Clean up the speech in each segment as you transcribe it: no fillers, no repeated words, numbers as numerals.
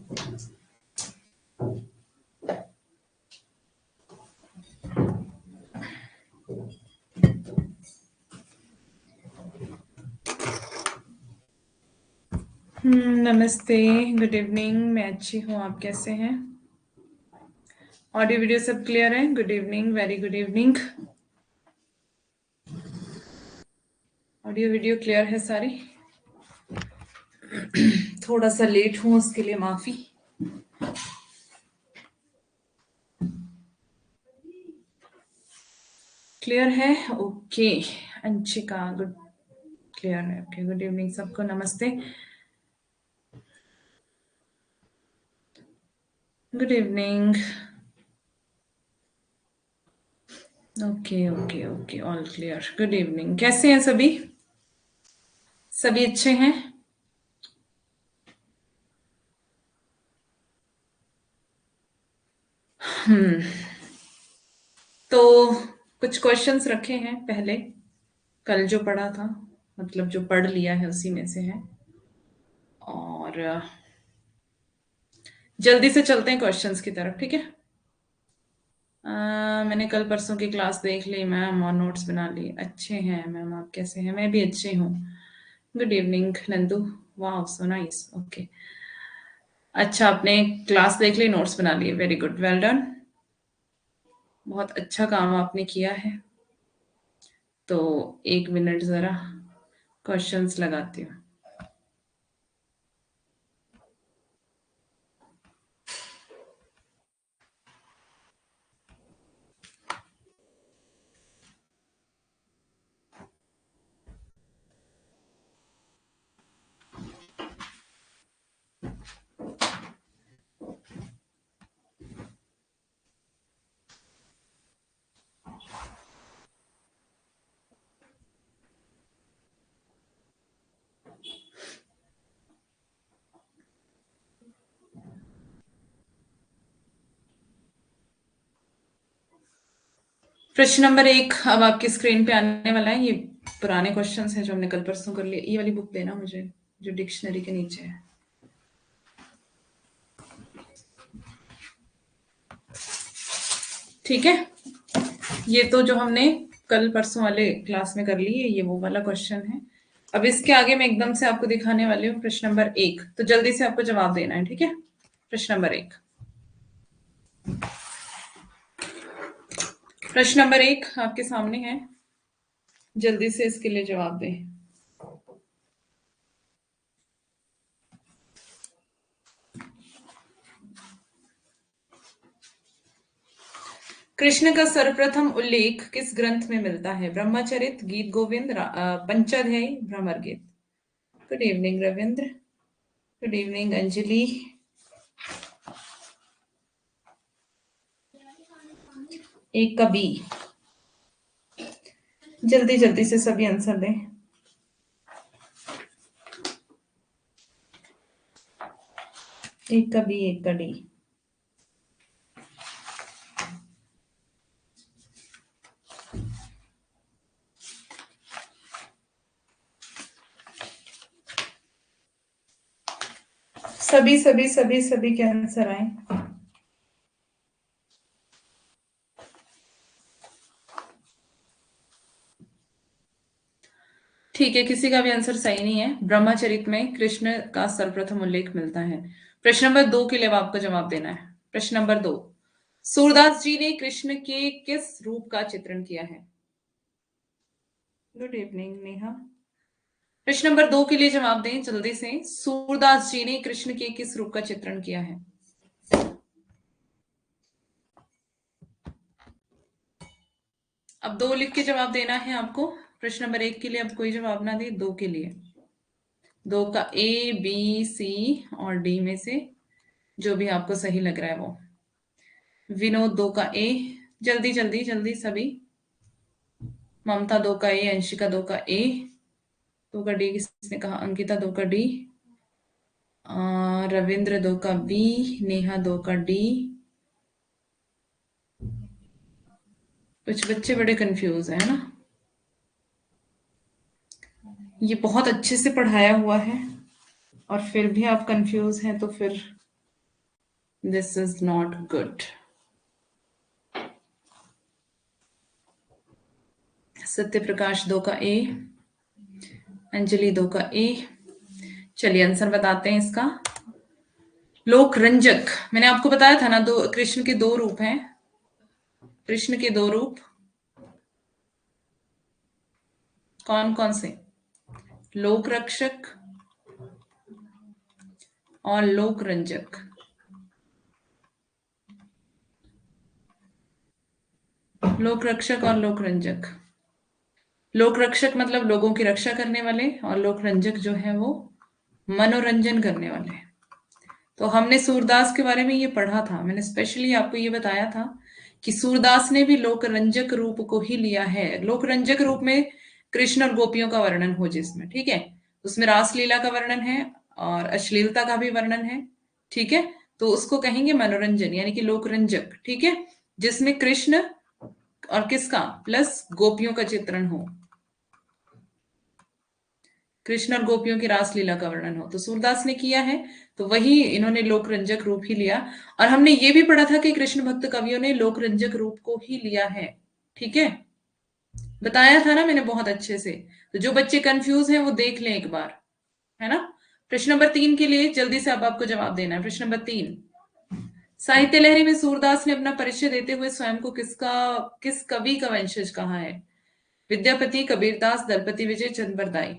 नमस्ते, good evening. मैं अच्छी हूँ, आप कैसे हैं? ऑडियो वीडियो सब क्लियर है? Good evening, very good evening. Audio video clear है सारी? थोड़ा सा लेट हूँ, उसके लिए माफी। क्लियर है? ओके। अंशिका, गुड, क्लियर है। ओके, गुड इवनिंग सबको, नमस्ते, good evening. Okay okay okay, all clear. Good evening, कैसे हैं सभी? सभी अच्छे हैं? तो कुछ क्वेश्चंस रखे हैं पहले, कल जो पढ़ा था, मतलब जो पढ़ लिया है उसी में से है। और जल्दी से चलते हैं क्वेश्चंस की तरफ, ठीक है? मैंने कल परसों की क्लास देख ली मैम और नोट्स बना लिए। अच्छे हैं मैम, आप कैसे हैं? मैं भी अच्छी हूँ। Good evening Nandu. वाह, सो नाइस। ओके, अच्छा, आपने क्लास देख ली, नोट्स बना लिए, वेरी गुड, वेल डन। बहुत अच्छा काम आपने किया है। तो एक मिनट ज़रा क्वेश्चंस लगाती हूँ। प्रश्न नंबर 1 अब आपकी स्क्रीन पे आने वाला है। ये पुराने क्वेश्चंस हैं जो हमने कल परसों कर लिए। ये वाली बुक देना मुझे, जो डिक्शनरी के नीचे है। ठीक है, ये तो जो हमने कल परसों वाले क्लास में कर ली है, ये वो वाला क्वेश्चन है। अब इसके आगे मैं एकदम से आपको दिखाने वाली हूँ प्रश्न नंबर 1, तो जल्दी से आपको जवाब देना है, ठीक है? प्रश्न नंबर 1, प्रश्न नंबर 1 आपके सामने है, जल्दी से इसके लिए जवाब दें। कृष्ण का सर्वप्रथम उल्लेख किस ग्रंथ में मिलता है? ब्रह्मचरित, गीत गोविंद, पंचाध्यायी, भ्रमर गीत। Good evening Ravindra, good evening Anjali. एक का बी, जल्दी जल्दी से सभी आंसर दें। एक का बी, एक का डी। सभी सभी सभी सभी के आंसर आए। ठीक है, किसी का भी आंसर सही नहीं है। ब्रह्मचरित में कृष्ण का सर्वप्रथम उल्लेख मिलता है। प्रश्न नंबर 2 के लिए अब आपको जवाब देना है। प्रश्न नंबर 2, सूरदास जी ने कृष्ण के किस रूप का चित्रण किया है? Good evening Neha. प्रश्न नंबर 2 के लिए जवाब दें जल्दी से। सूरदास जी ने कृष्ण के किस रूप का चित्रण किया है? अब 2 लिख के जवाब देना है आपको। प्रश्न नंबर 1 के लिए अब कोई जवाब ना दे, 2 के लिए। 2 का ए बी सी और डी में से जो भी आपको सही लग रहा है वो। विनोद 2 का ए, जल्दी जल्दी जल्दी सभी। ममता 2 का ए, अंशिका 2 का ए, 2 का डी किसने कहा? अंकिता 2 का डी, रविंद्र 2 का बी, नेहा 2 का डी। कुछ बच्चे बड़े कंफ्यूज है ना? ये बहुत अच्छे से पढ़ाया हुआ है और फिर भी आप कंफ्यूज हैं, तो फिर this is not good. Satya Prakash 2 का ए, अंजलि 2 का ए। चलिए आंसर बताते हैं इसका। लोक रंजक, मैंने आपको बताया था ना, दो कृष्ण के दो रूप हैं। कृष्ण के दो रूप कौन कौन से? लोक रक्षक और लोक रंजक। लोक रक्षक और लोक रंजक। लोक रक्षक मतलब लोगों की रक्षा करने वाले, और लोक रंजक जो है वो मनोरंजन करने वाले। तो हमने सूरदास के बारे में ये पढ़ा था, मैंने स्पेशली आपको ये बताया था कि सूरदास ने भी लोकरंजक रूप को ही लिया है। लोकरंजक रूप में कृष्ण और गोपियों का वर्णन हो जिसमें, ठीक है, उसमें रासलीला का वर्णन है और अश्लीलता का भी वर्णन है, ठीक है, तो उसको कहेंगे मनोरंजन यानी कि लोकरंजक, ठीक है, जिसमें कृष्ण और किसका प्लस गोपियों का चित्रण हो, कृष्ण और गोपियों की रासलीला का वर्णन हो, तो सूरदास ने किया है, तो वही इन्होंने लोकरंजक रूप ही लिया। और हमने ये भी पढ़ा था कि कृष्ण भक्त कवियों ने लोकरंजक रूप को ही लिया है, ठीक है, बताया था ना मैंने बहुत अच्छे से। तो जो बच्चे कंफ्यूज हैं वो देख लें एक बार, है ना। प्रश्न नंबर 3 के लिए जल्दी से अब आपको जवाब देना है। प्रश्न नंबर 3, साहित्य लहरी में सूरदास ने अपना परिचय देते हुए स्वयं को किस कवि का वंशज कहा है? विद्यापति, कबीरदास, दलपति विजय, चंद बरदाई।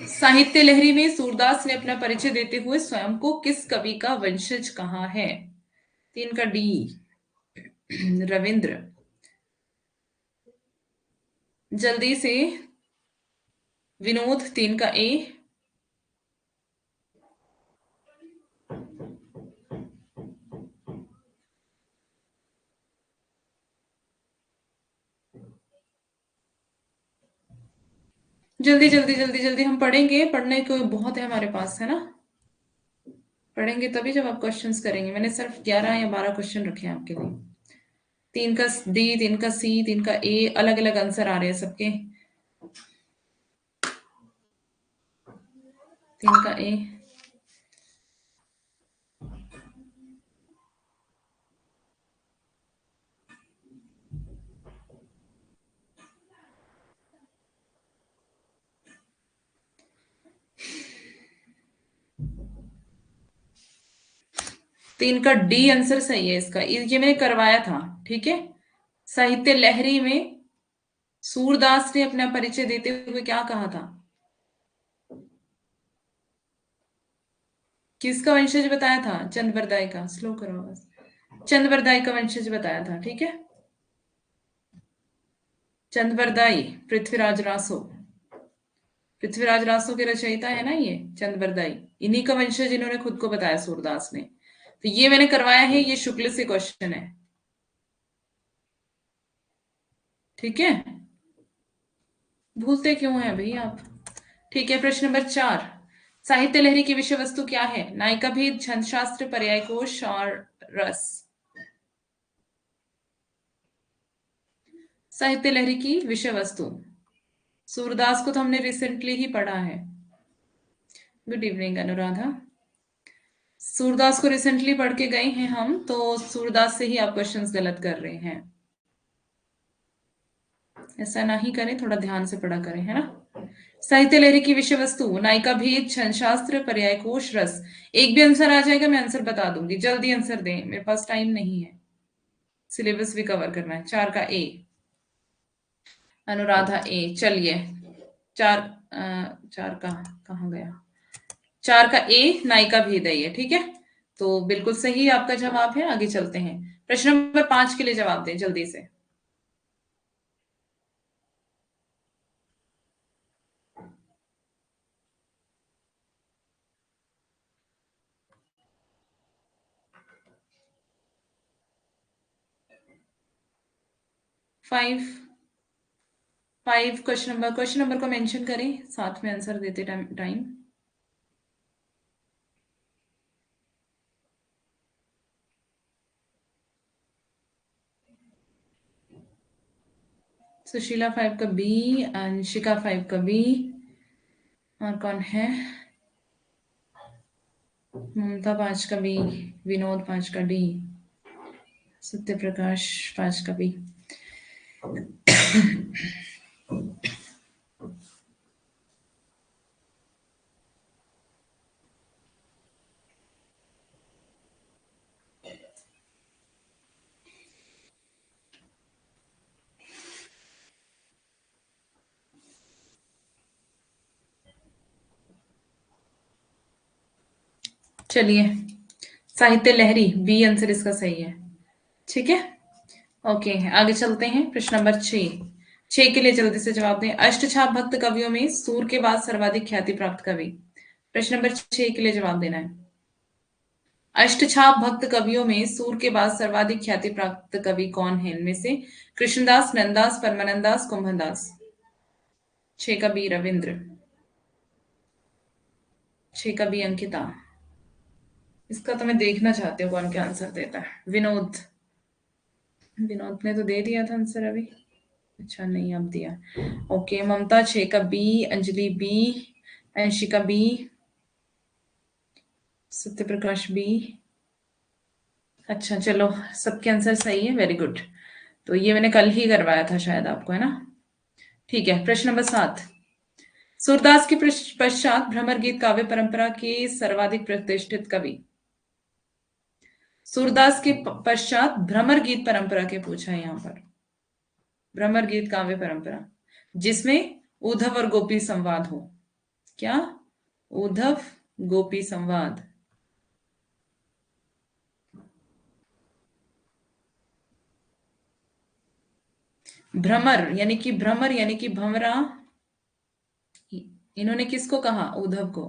साहित्य लहरी में सूरदास ने अपना परिचय देते हुए स्वयं को किस कवि का वंशज कहा है? 3 का डी रविंद्र, जल्दी से विनोद। 3 का ए, जल्दी जल्दी जल्दी जल्दी, हम पढ़ेंगे, पढ़ने को बहुत है हमारे पास, है ना, पढ़ेंगे तभी जब आप क्वेश्चंस करेंगे। मैंने सिर्फ 11 या 12 क्वेश्चन रखे हैं आपके लिए। 3 का डी, 3 का सी, 3 का ए, अलग अलग आंसर आ रहे हैं सबके। 3 का ए, तीन का डी आंसर सही है इसका, ये मैंने करवाया था, ठीक है। साहित्य लहरी में सूरदास ने अपना परिचय देते हुए क्या कहा था? किसका वंशज बताया था? चंद बरदाई का। स्लो करो बस। चंद बरदाई का वंशज बताया था, ठीक है। चंद बरदाई, पृथ्वीराज रासो, पृथ्वीराज रासो के रचयिता है ना ये चंद बरदाई, इन्हीं का वंशज इन्होंने खुद को बताया सूरदास ने। तो ये मैंने करवाया है, ये शुक्ल से क्वेश्चन है, ठीक है, भूलते क्यों हैं भाई आप। ठीक है, प्रश्न नंबर 4, साहित्य लहरी की विषय वस्तु क्या है? नायिका भेद, छंद शास्त्र, पर्याय कोश और रस। साहित्य लहरी की विषय वस्तु, सूरदास को तो हमने रिसेंटली ही पढ़ा है। Good evening Anuradha. सूरदास को रिसेंटली पढ़ के गए हैं हम, तो सूरदास से ही आप क्वेश्चंस गलत कर रहे हैं, ऐसा ना ही करें, थोड़ा ध्यान से पढ़ा करें, है ना। साहित्य लहरी की विषय वस्तु, नायिका भेद, छंद शास्त्र, पर्याय कोश, रस। एक भी आंसर आ जाएगा मैं आंसर बता दूंगी, जल्दी आंसर दें, मेरे पास टाइम नहीं है, सिलेबस भी कवर करना है। 4 का ए, अनुराधा ए। चलिए, 4 4 का कहाँ गया? 4 का ए नायिका भेद है ये, ठीक है, तो बिल्कुल सही आपका जवाब है। आगे चलते हैं, प्रश्न नंबर 5 के लिए जवाब दें जल्दी से। फाइव, क्वेश्चन नंबर को मेंशन करें, साथ में आंसर देते टाइम। सुशीला 5 का बी, अंशिका 5 का बी, और कौन है? ममता 5 का बी, विनोद 5 का डी, सत्य प्रकाश 5 का बी। चलिए, साहित्य लहरी बी आंसर इसका सही है। ठीक है, ओके आगे चलते हैं। प्रश्न नंबर 6 के लिए जल्दी से जवाब दें। अष्टछाप भक्त कवियों में सूर के बाद सर्वाधिक ख्याति प्राप्त कवि। प्रश्न नंबर 6 के लिए जवाब देना है। अष्टछाप भक्त कवियों में सूर के बाद सर्वाधिक ख्याति प्राप्त कवि कौन है इनमें से? कृष्णदास, नंददास, परमानंदास, कुंभनदास। 6 का बी रविंद्र, 6 का बी अंकिता। इसका तो मैं देखना चाहती हूँ कौन क्या आंसर देता है। विनोद, विनोद ने तो दे दिया था आंसर अभी। अच्छा नहीं, अब दिया। ओके, ममता 6 का B, Anjali B, Anshika B, Satya Prakash B. अच्छा चलो, सबके आंसर सही है, वेरी गुड। तो ये मैंने कल ही करवाया था शायद आपको, है ना? ठीक है, प्रश्न नंबर 7। सूरदास के पश्चात भ्रमर गीत काव्य परंपरा के सर्वाधिक प्रतिष्ठित कवि। सूरदास के पश्चात भ्रमर गीत परंपरा के पूछा है यहाँ पर। भ्रमर गीत काव्य परंपरा जिसमें उद्धव और गोपी संवाद हो। क्या? उद्धव गोपी संवाद। भ्रमर यानी कि भंवरा। इन्होंने किसको कहा? उद्धव को,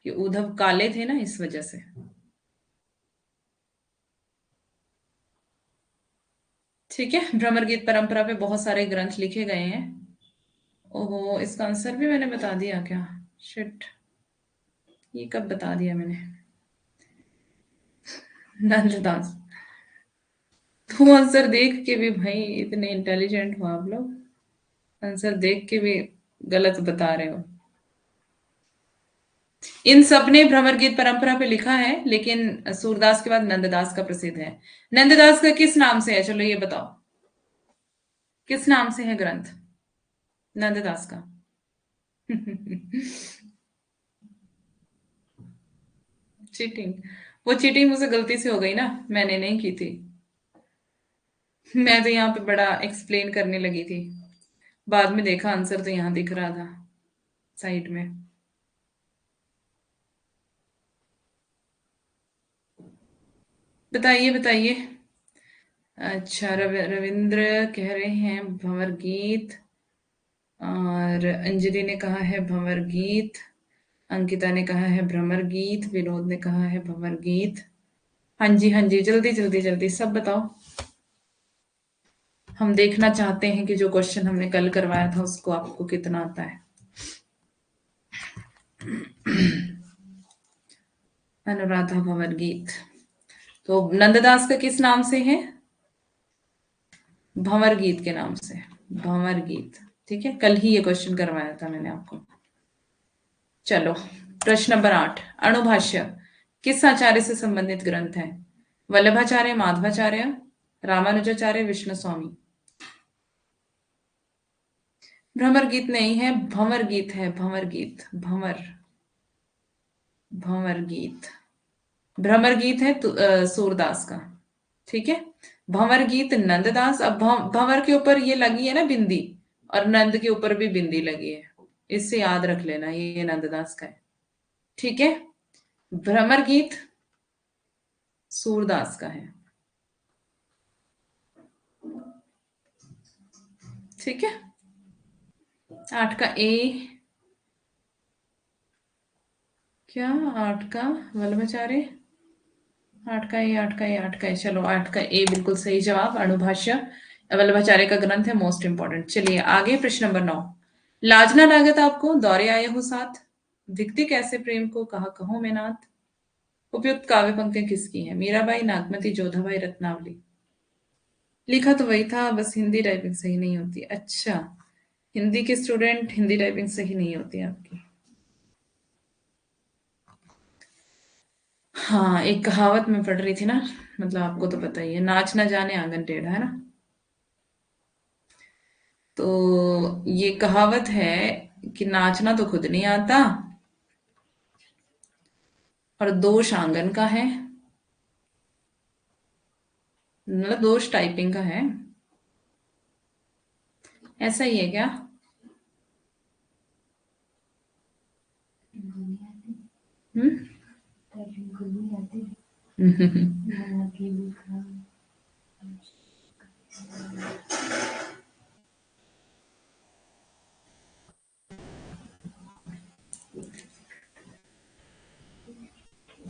कि उद्धव काले थे ना, इस वजह से। ठीक है, भ्रमर गीत परंपरा पे बहुत सारे ग्रंथ लिखे गए हैं। ओहो, इसका आंसर भी मैंने बता दिया क्या? शिट, ये कब बता दिया मैंने? नंददास। तो आंसर देख के भी भाई, इतने इंटेलिजेंट हो आप लोग, आंसर देख के भी गलत बता रहे हो। इन सब ने भ्रमर गीत परंपरा पे लिखा है, लेकिन सूरदास के बाद नंददास का प्रसिद्ध है। नंददास का किस नाम से है, चलो ये बताओ, किस नाम से है ग्रंथ नंददास का? चीटिंग, वो चीटिंग मुझसे गलती से हो गई ना, मैंने नहीं की थी। मैं तो यहाँ पे बड़ा एक्सप्लेन करने लगी थी, बाद में देखा आंसर तो यहाँ दिख रहा था साइड में। बताइए बताइए। अच्छा, रविंद्र कह रहे हैं भंवर गीत, और अंजलि ने कहा है भंवर गीत, अंकिता ने कहा है भ्रमर गीत, विनोद ने कहा है भंवर गीत। हाँ जी हाँ जी, जल्दी जल्दी जल्दी सब बताओ। हम देखना चाहते हैं कि जो क्वेश्चन हमने कल करवाया था उसको आपको कितना आता है। अनुराधा भंवर गीत तो नंददास का किस नाम से है? भंवर गीत के नाम से, भंवर गीत। ठीक है, कल ही ये क्वेश्चन करवाया था मैंने आपको। चलो, प्रश्न नंबर 8। अणुभाष्य किस आचार्य से संबंधित ग्रंथ है? वल्लभाचार्य, माधवाचार्य, रामानुजाचार्य, विष्णु स्वामी। भ्रमर गीत नहीं है, भंवर गीत है, भंवर गीत, भंवर, भंवर गीत। भ्रमर गीत है सूरदास का। ठीक है, भंवर गीत नंददास। अब भंवर के ऊपर ये लगी है ना बिंदी, और नंद के ऊपर भी बिंदी लगी है, इससे याद रख लेना ये नंददास का है। ठीक है, भ्रमर गीत सूरदास का है। ठीक है, 8 का ए। क्या? 8 का वल्लभाचार्य, 8 का ए, 8 का ए, 8 का ए। चलो, 8 का ए बिल्कुल सही जवाब। अणुभाष्य वल्लभाचार्य का ग्रंथ है, मोस्ट इंपॉर्टेंट। चलिए आगे, प्रश्न नंबर 9। लाजना लागत आपको, दौरे आए हो साथ, दिखती कैसे प्रेम को, कहा कहो में नाथ। उपयुक्त काव्य पंक्तियां किसकी हैं? मीराबाई, नागमती, जोधाबाई, रत्नावली। लिखा तो वही था, बस हिंदी टाइपिंग सही नहीं होती। अच्छा, हिंदी के स्टूडेंट, हिंदी टाइपिंग सही नहीं होती आपकी। हाँ, एक कहावत मैं पढ़ रही थी ना, मतलब आपको तो पता ही है, नाच ना जाने आंगन टेढ़ा, है ना। तो ये कहावत है कि नाचना तो खुद नहीं आता और दोष आंगन का है, मतलब दोष टाइपिंग का है। ऐसा ही है क्या? हम्म।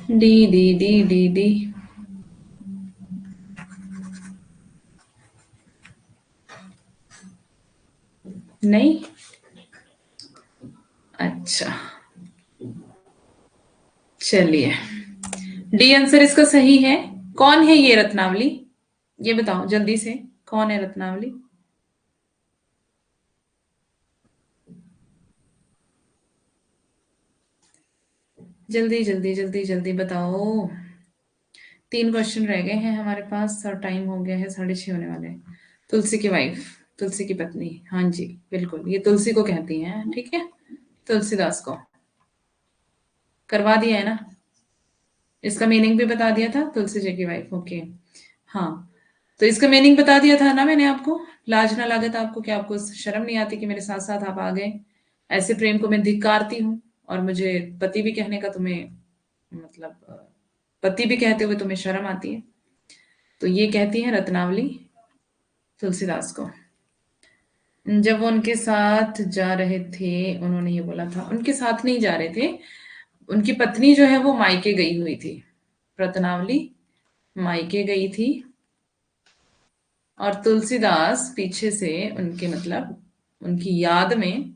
D D D D D. नहीं। अच्छा, चलिए, डी आंसर इसका सही है। कौन है ये रत्नावली? ये बताओ जल्दी से, कौन है रत्नावली? जल्दी जल्दी जल्दी जल्दी बताओ। 3 क्वेश्चन रह गए हैं हमारे पास और टाइम हो गया है 6:30 होने वाले हैं। तुलसी की वाइफ, तुलसी की पत्नी, हाँ जी बिल्कुल, ये तुलसी को कहती हैं, ठीक है। तुलसीदास को करवा दिया है ना। इसका मीनिंग भी बता दिया था, तुलसी जी की वाइफ, ओके। हाँ, तो इसका मीनिंग बता दिया था ना मैंने आपको। लाज ना लागत आपको, क्या आपको शर्म नहीं आती कि मेरे साथ साथ आप आ गए? ऐसे प्रेम को मैं धिक्कारती हूँ, और मुझे पति भी कहने का तुम्हें, मतलब पति भी कहते हुए तुम्हें शर्म आती है। तो ये कहती है रत्नावली तुलसीदास को। जब वो उनके साथ जा रहे थे, उन्होंने ये बोला था, उनके साथ नहीं जा रहे थे, उनकी पत्नी जो है वो मायके गई हुई थी। रत्नावली मायके गई थी, और तुलसीदास पीछे से उनके, मतलब उनकी याद में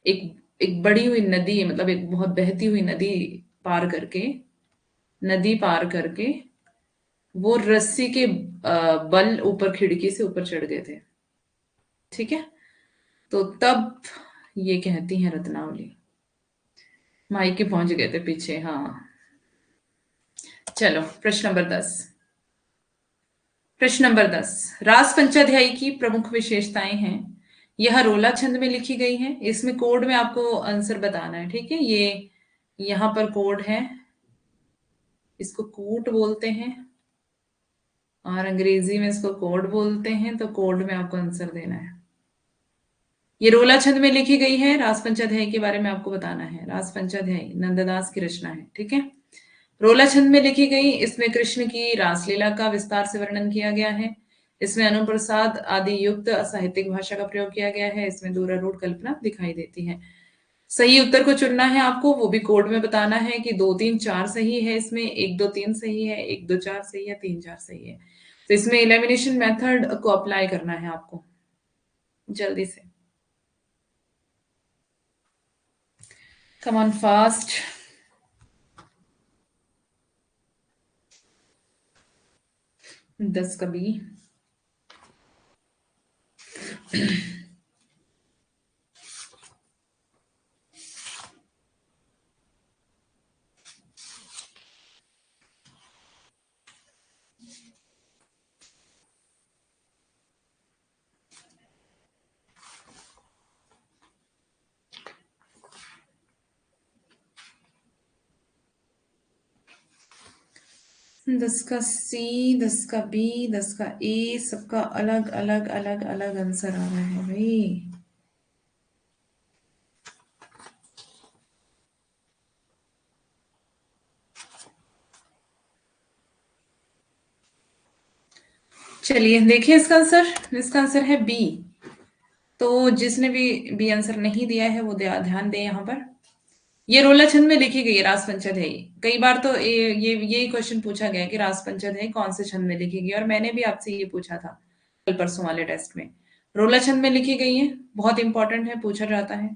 एक एक बड़ी हुई नदी, मतलब एक बहुत बहती हुई नदी पार करके, नदी पार करके वो रस्सी के बल ऊपर खिड़की से ऊपर चढ़ गए थे, ठीक है। तो तब ये कहती हैं रत्नावली, मायके पहुंच गए थे पीछे, हाँ। चलो, प्रश्न नंबर 10। रास पंचाध्यायी की प्रमुख विशेषताएं हैं। यह रोला छंद में लिखी गई है। इसमें कोड में आपको आंसर बताना है, ठीक है। ये यहाँ पर कोड है, इसको कूट बोलते हैं, और अंग्रेजी में इसको कोड बोलते हैं। तो कोड में आपको आंसर देना है। ये रोला छंद में लिखी गई है। रास पंचाध्यायी के बारे में आपको बताना है। रास पंचाध्यायी नंददास की रचना है, ठीक है। रोला छंद में लिखी गई, इसमें कृष्ण की रासलीला का विस्तार से वर्णन किया गया है। इसमें अनुप्रसाद आदि युक्त साहित्यिक भाषा का प्रयोग किया गया है। इसमें दूरारूढ़ कल्पना दिखाई देती है। सही उत्तर को चुनना है आपको, वो भी कोड में बताना है कि 2 3 4 सही है, इसमें 1 2 3 सही है, 1 2 4 सही है, 3 4 सही है। तो इसमें एलिमिनेशन मेथड को अप्लाई करना है आपको, जल्दी से। Come on fast. 10 का बी। 10 का सी, 10 का बी, 10 का ए, सबका अलग अलग अलग अलग आंसर आ रहा है भाई। चलिए देखिए इसका आंसर, इसका आंसर है बी। तो जिसने भी बी आंसर नहीं दिया है वो ध्यान दें यहाँ पर। ये रोला छंद में लिखी गई है रास पंचध्यायी। कई बार तो ये यही क्वेश्चन पूछा गया है कि रास पंचध्यायी कौन से छंद में लिखी गई है, और मैंने भी आपसे ये पूछा था कल परसों वाले टेस्ट में। रोला छंद में लिखी गई है, बहुत इंपॉर्टेंट है, पूछा जाता है।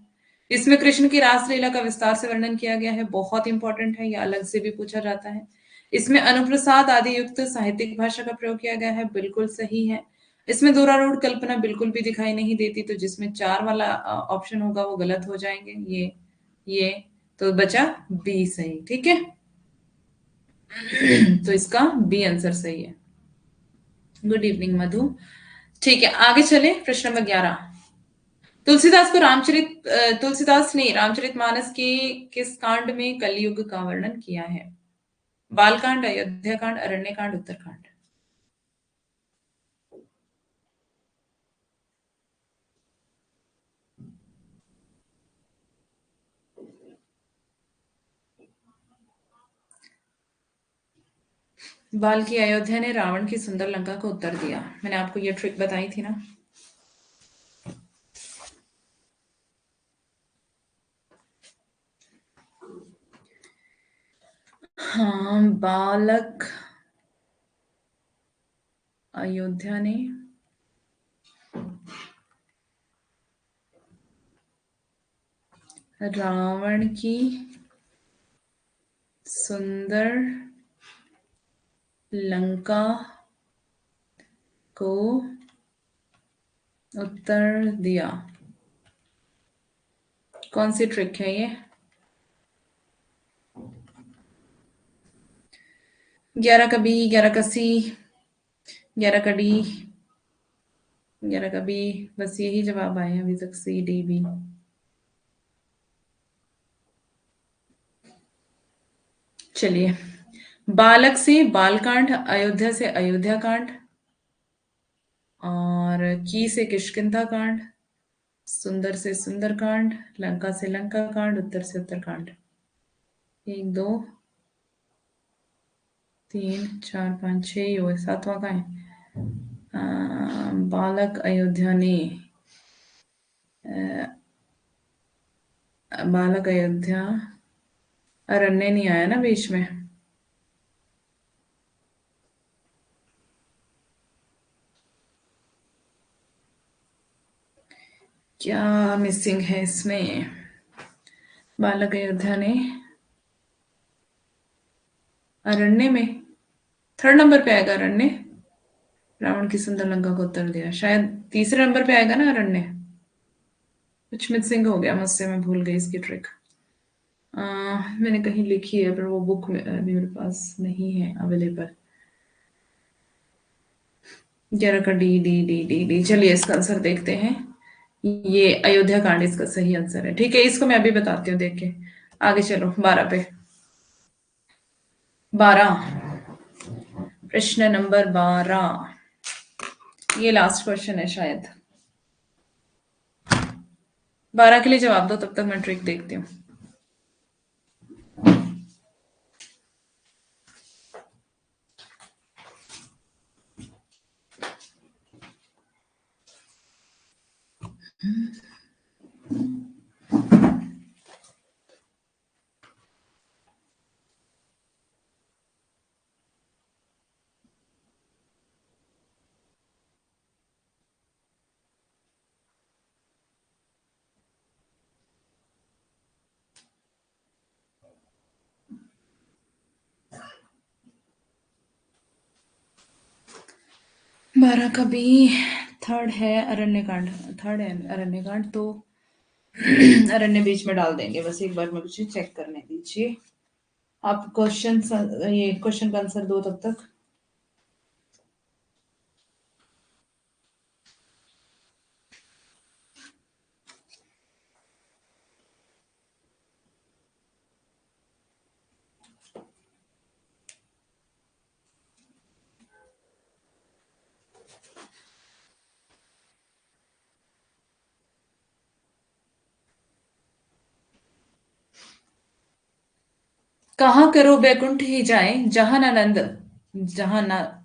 इसमें कृष्ण की रासलीला का विस्तार से वर्णन किया गया है, बहुत इंपॉर्टेंट है, यह अलग से भी पूछा जाता है। इसमें अनुप्रसाद आदि युक्त साहित्यिक भाषा का प्रयोग किया गया है, बिल्कुल सही है। इसमें दूरारूढ़ कल्पना बिल्कुल भी दिखाई नहीं देती, तो जिसमें 4 वाला ऑप्शन होगा वो गलत हो जाएंगे। ये तो बचा बी सही, ठीक है। तो इसका बी आंसर सही है। गुड इवनिंग मधु। ठीक है, आगे चले। प्रश्न नंबर 11। तुलसीदास ने रामचरितमानस के किस कांड में कलयुग का वर्णन किया है? बालकांड, अयोध्या कांड, अरण्य कांड, उत्तरकांड। बाल की अयोध्या ने रावण की सुंदर लंका को उत्तर दिया। मैंने आपको ये ट्रिक बताई थी ना। हाँ, बालक अयोध्या ने रावण की सुंदर लंका को उत्तर दिया। कौन सी ट्रिक है ये? 11 का बी, 11 का सी, 11 का डी, 11 का बी। बस यही जवाब आए हैं अभी तक, सी डी बी। चलिए, बालक से बालकांड, अयोध्या से अयोध्या कांड, और की से किष्किंधा कांड, सुंदर से सुंदर कांड, लंका से लंका कांड, उत्तर से उत्तरकांड। 1 2 3 4 5 6 ही हुए, सातवां का है। बालक अयोध्या ने बालक अयोध्या, अरण्य नहीं आया ना बीच में। क्या मिसिंग है इसमें? बालक अयोध्या ने अरण्य में, थर्ड नंबर पे आएगा अरण्य। रावण की सुंदर लंका को उत्तर दिया, शायद तीसरे नंबर पे आएगा ना अरण्य। कुछ मिसिंग हो गया मुझसे, मैं भूल गई इसकी ट्रिक। मैंने कहीं लिखी है पर वो बुक में अभी मेरे पास नहीं है अवेलेबल। 11 का D D D D D. चलिए इसका आंसर देखते हैं। ये अयोध्या कांड इसका सही आंसर है। ठीक है, इसको मैं अभी बताती हूँ देख के। आगे चलो 12 पे। 12, प्रश्न नंबर 12। ये लास्ट क्वेश्चन है शायद। 12 के लिए जवाब दो, तब तक मैं ट्रिक देखती हूँ। बारह का बी, थर्ड है अरण्यकांड। थर्ड है अरण्यकांड, तो अरण्य बीच में डाल देंगे। बस एक बार मुझे चेक करने दीजिए। आप क्वेश्चन, ये क्वेश्चन का आंसर दो तब तक। कहाँ करो बैकुंठ ही जाए, जहां न नंद, जहां न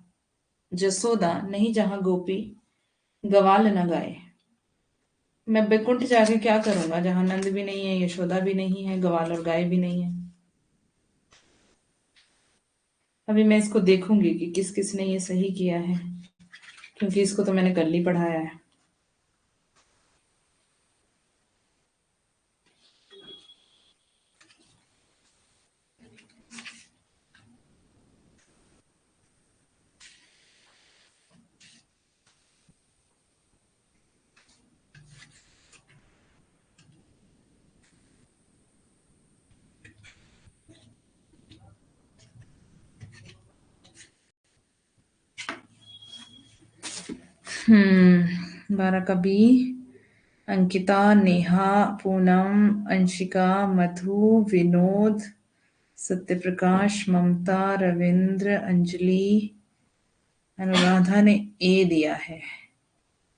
जसोदा, नहीं जहां गोपी गवाल न गाए। मैं बैकुंठ जाके क्या करूंगा जहां नंद भी नहीं है, यशोदा भी नहीं है, गवाल और गाय भी नहीं है। अभी मैं इसको देखूंगी कि किस किस ने ये सही किया है, क्योंकि इसको तो मैंने कल ही पढ़ाया है। 12 का बी, अंकिता, नेहा, पूनम, अंशिका, मधु, विनोद, सत्यप्रकाश, ममता, रविंद्र, अंजलि, अनुराधा ने ए दिया है,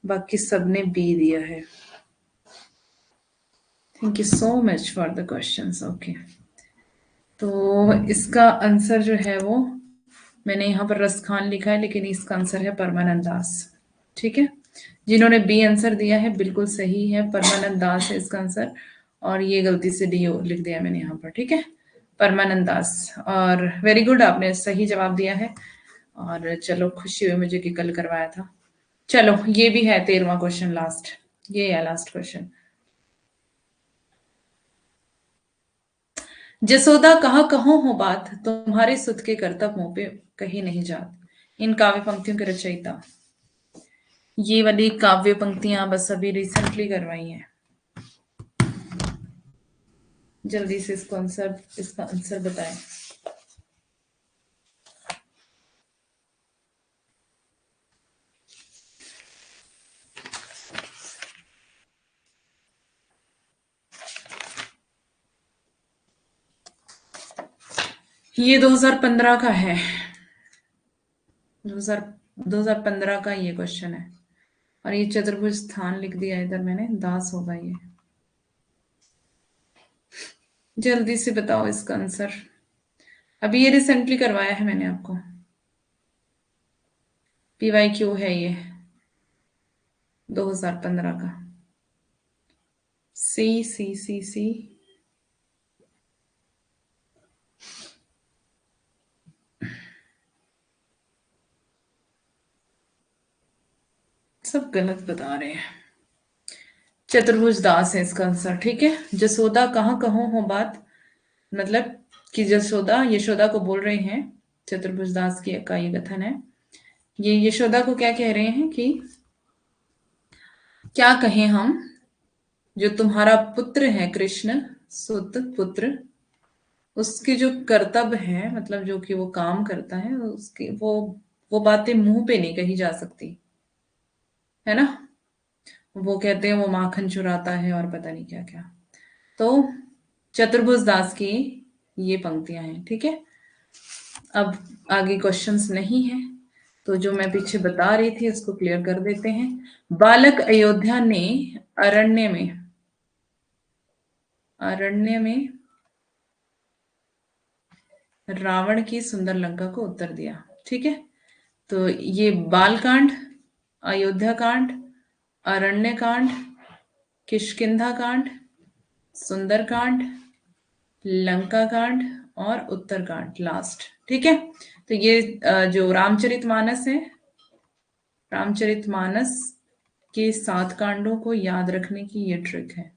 बाकी सबने बी दिया है। Thank you so much for the questions. Okay, तो इसका आंसर जो है वो मैंने यहाँ पर रसखान लिखा है, लेकिन इसका आंसर है परमानंद दास। ठीक है, जिन्होंने बी आंसर दिया है बिल्कुल सही है, परमानंद दास है इसका आंसर, और ये गलती से डी लिख दिया मैंने यहाँ पर। ठीक है, परमानंद दास। और वेरी गुड, आपने सही जवाब दिया है। और चलो, खुशी हुई मुझे कि कल करवाया था। चलो, ये भी है 13वां क्वेश्चन, लास्ट, ये है लास्ट क्वेश्चन। जसोदा कहा कहो हो बात, तुम्हारे सुत के करतब मुंह पे कही नहीं जात। इन काव्य पंक्तियों के रचयिता। ये वाली काव्य पंक्तियां बस अभी रिसेंटली करवाई हैं। जल्दी से इसका आंसर बताएं। ये 2015 का है, 2015 का ये क्वेश्चन है। और ये चतुर्भुज स्थान लिख दिया इधर मैंने, दास होगा ये। जल्दी से बताओ इसका आंसर। अभी ये रिसेंटली करवाया है मैंने आपको, PYQ है ये 2015 का। सी सी सी सी सब गलत बता रहे हैं। चतुर्भुज दास है इसका आंसर। ठीक है, जसोदा कहाँ कहो हो बात, मतलब कि जसोदा यशोदा को बोल रहे हैं। चतुर्भुज दास की का ये कथन है। ये यशोदा को क्या कह रहे हैं कि क्या कहें हम, जो तुम्हारा पुत्र है कृष्ण, सुत पुत्र, उसके जो कर्तव्य है, मतलब जो कि वो काम करता है, उसकी वो बातें मुंह पे नहीं कही जा सकती, है ना। वो कहते हैं वो माखन चुराता है और पता नहीं क्या क्या। तो चतुर्भुज दास की ये पंक्तियां हैं। ठीक है, अब आगे क्वेश्चंस नहीं है, तो जो मैं पीछे बता रही थी उसको क्लियर कर देते हैं। बालक अयोध्या ने अरण्य में रावण की सुंदर लंका को उत्तर दिया। ठीक है, तो ये बालकांड, अयोध्या कांड, अरण्य कांड, किष्किंधा कांड, सुंदरकांड, लंका कांड और उत्तरकांड लास्ट। ठीक है, तो ये जो रामचरितमानस है, रामचरितमानस के 7 कांडों को याद रखने की ये ट्रिक है।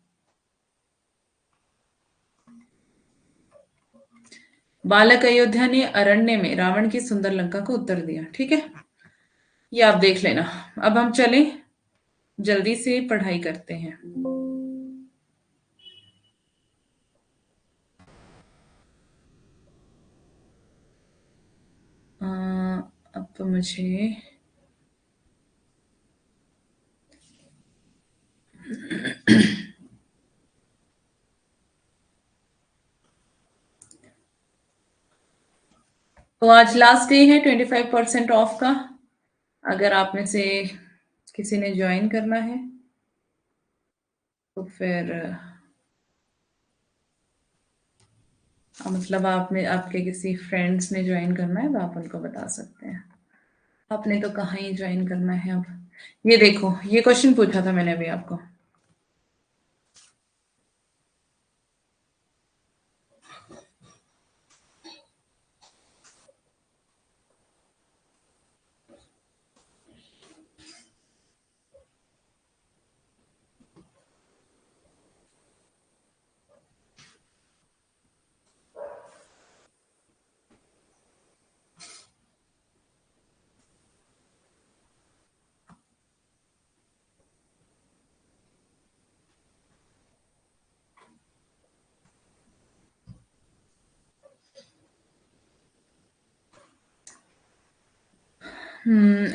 बालक अयोध्या ने अरण्य में रावण की सुंदर लंका को उत्तर दिया। ठीक है, ये आप देख लेना। अब हम चलें, जल्दी से पढ़ाई करते हैं। अब तो मुझे तो आज लास्ट डे है 25% ऑफ का। अगर आप में से किसी ने ज्वाइन करना है तो फिर मतलब आपके किसी फ्रेंड्स ने ज्वाइन करना है तो आप उनको बता सकते हैं। आपने तो कहाँ ही ज्वाइन करना है। अब ये देखो, ये क्वेश्चन पूछा था मैंने अभी आपको।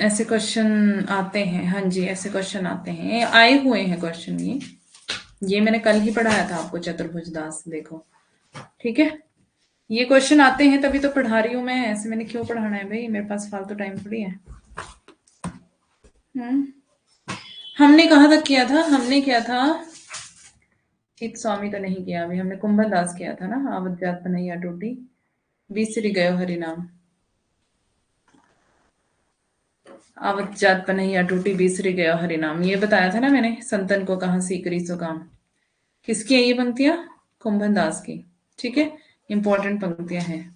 ऐसे क्वेश्चन आते हैं, हाँ जी, ऐसे क्वेश्चन आते हैं, आए हुए हैं क्वेश्चन ये मैंने कल ही पढ़ाया था आपको चतुर्भुज दास, देखो ठीक है। ये क्वेश्चन आते हैं तभी तो पढ़ा रही हूँ मैं, ऐसे मैंने क्यों पढ़ाना है भाई, मेरे पास फालतू टाइम थोड़ी है। हमने कहाँ तक किया था, हमने किया था चित स्वामी तो नहीं किया अभी, हमने कुंभन दास किया था ना, आवत जात पनैया टूटी बिसरी गयो हरि नाम, आवत जात पनैया टूटी बिसरी गयो हरि नाम, ये बताया था ना मैंने, संतन को कहाँ सीकरी सो काम। किसकी है ये पंक्तियां, कुंभन दास की, ठीक है, इंपॉर्टेंट पंक्तियां हैं।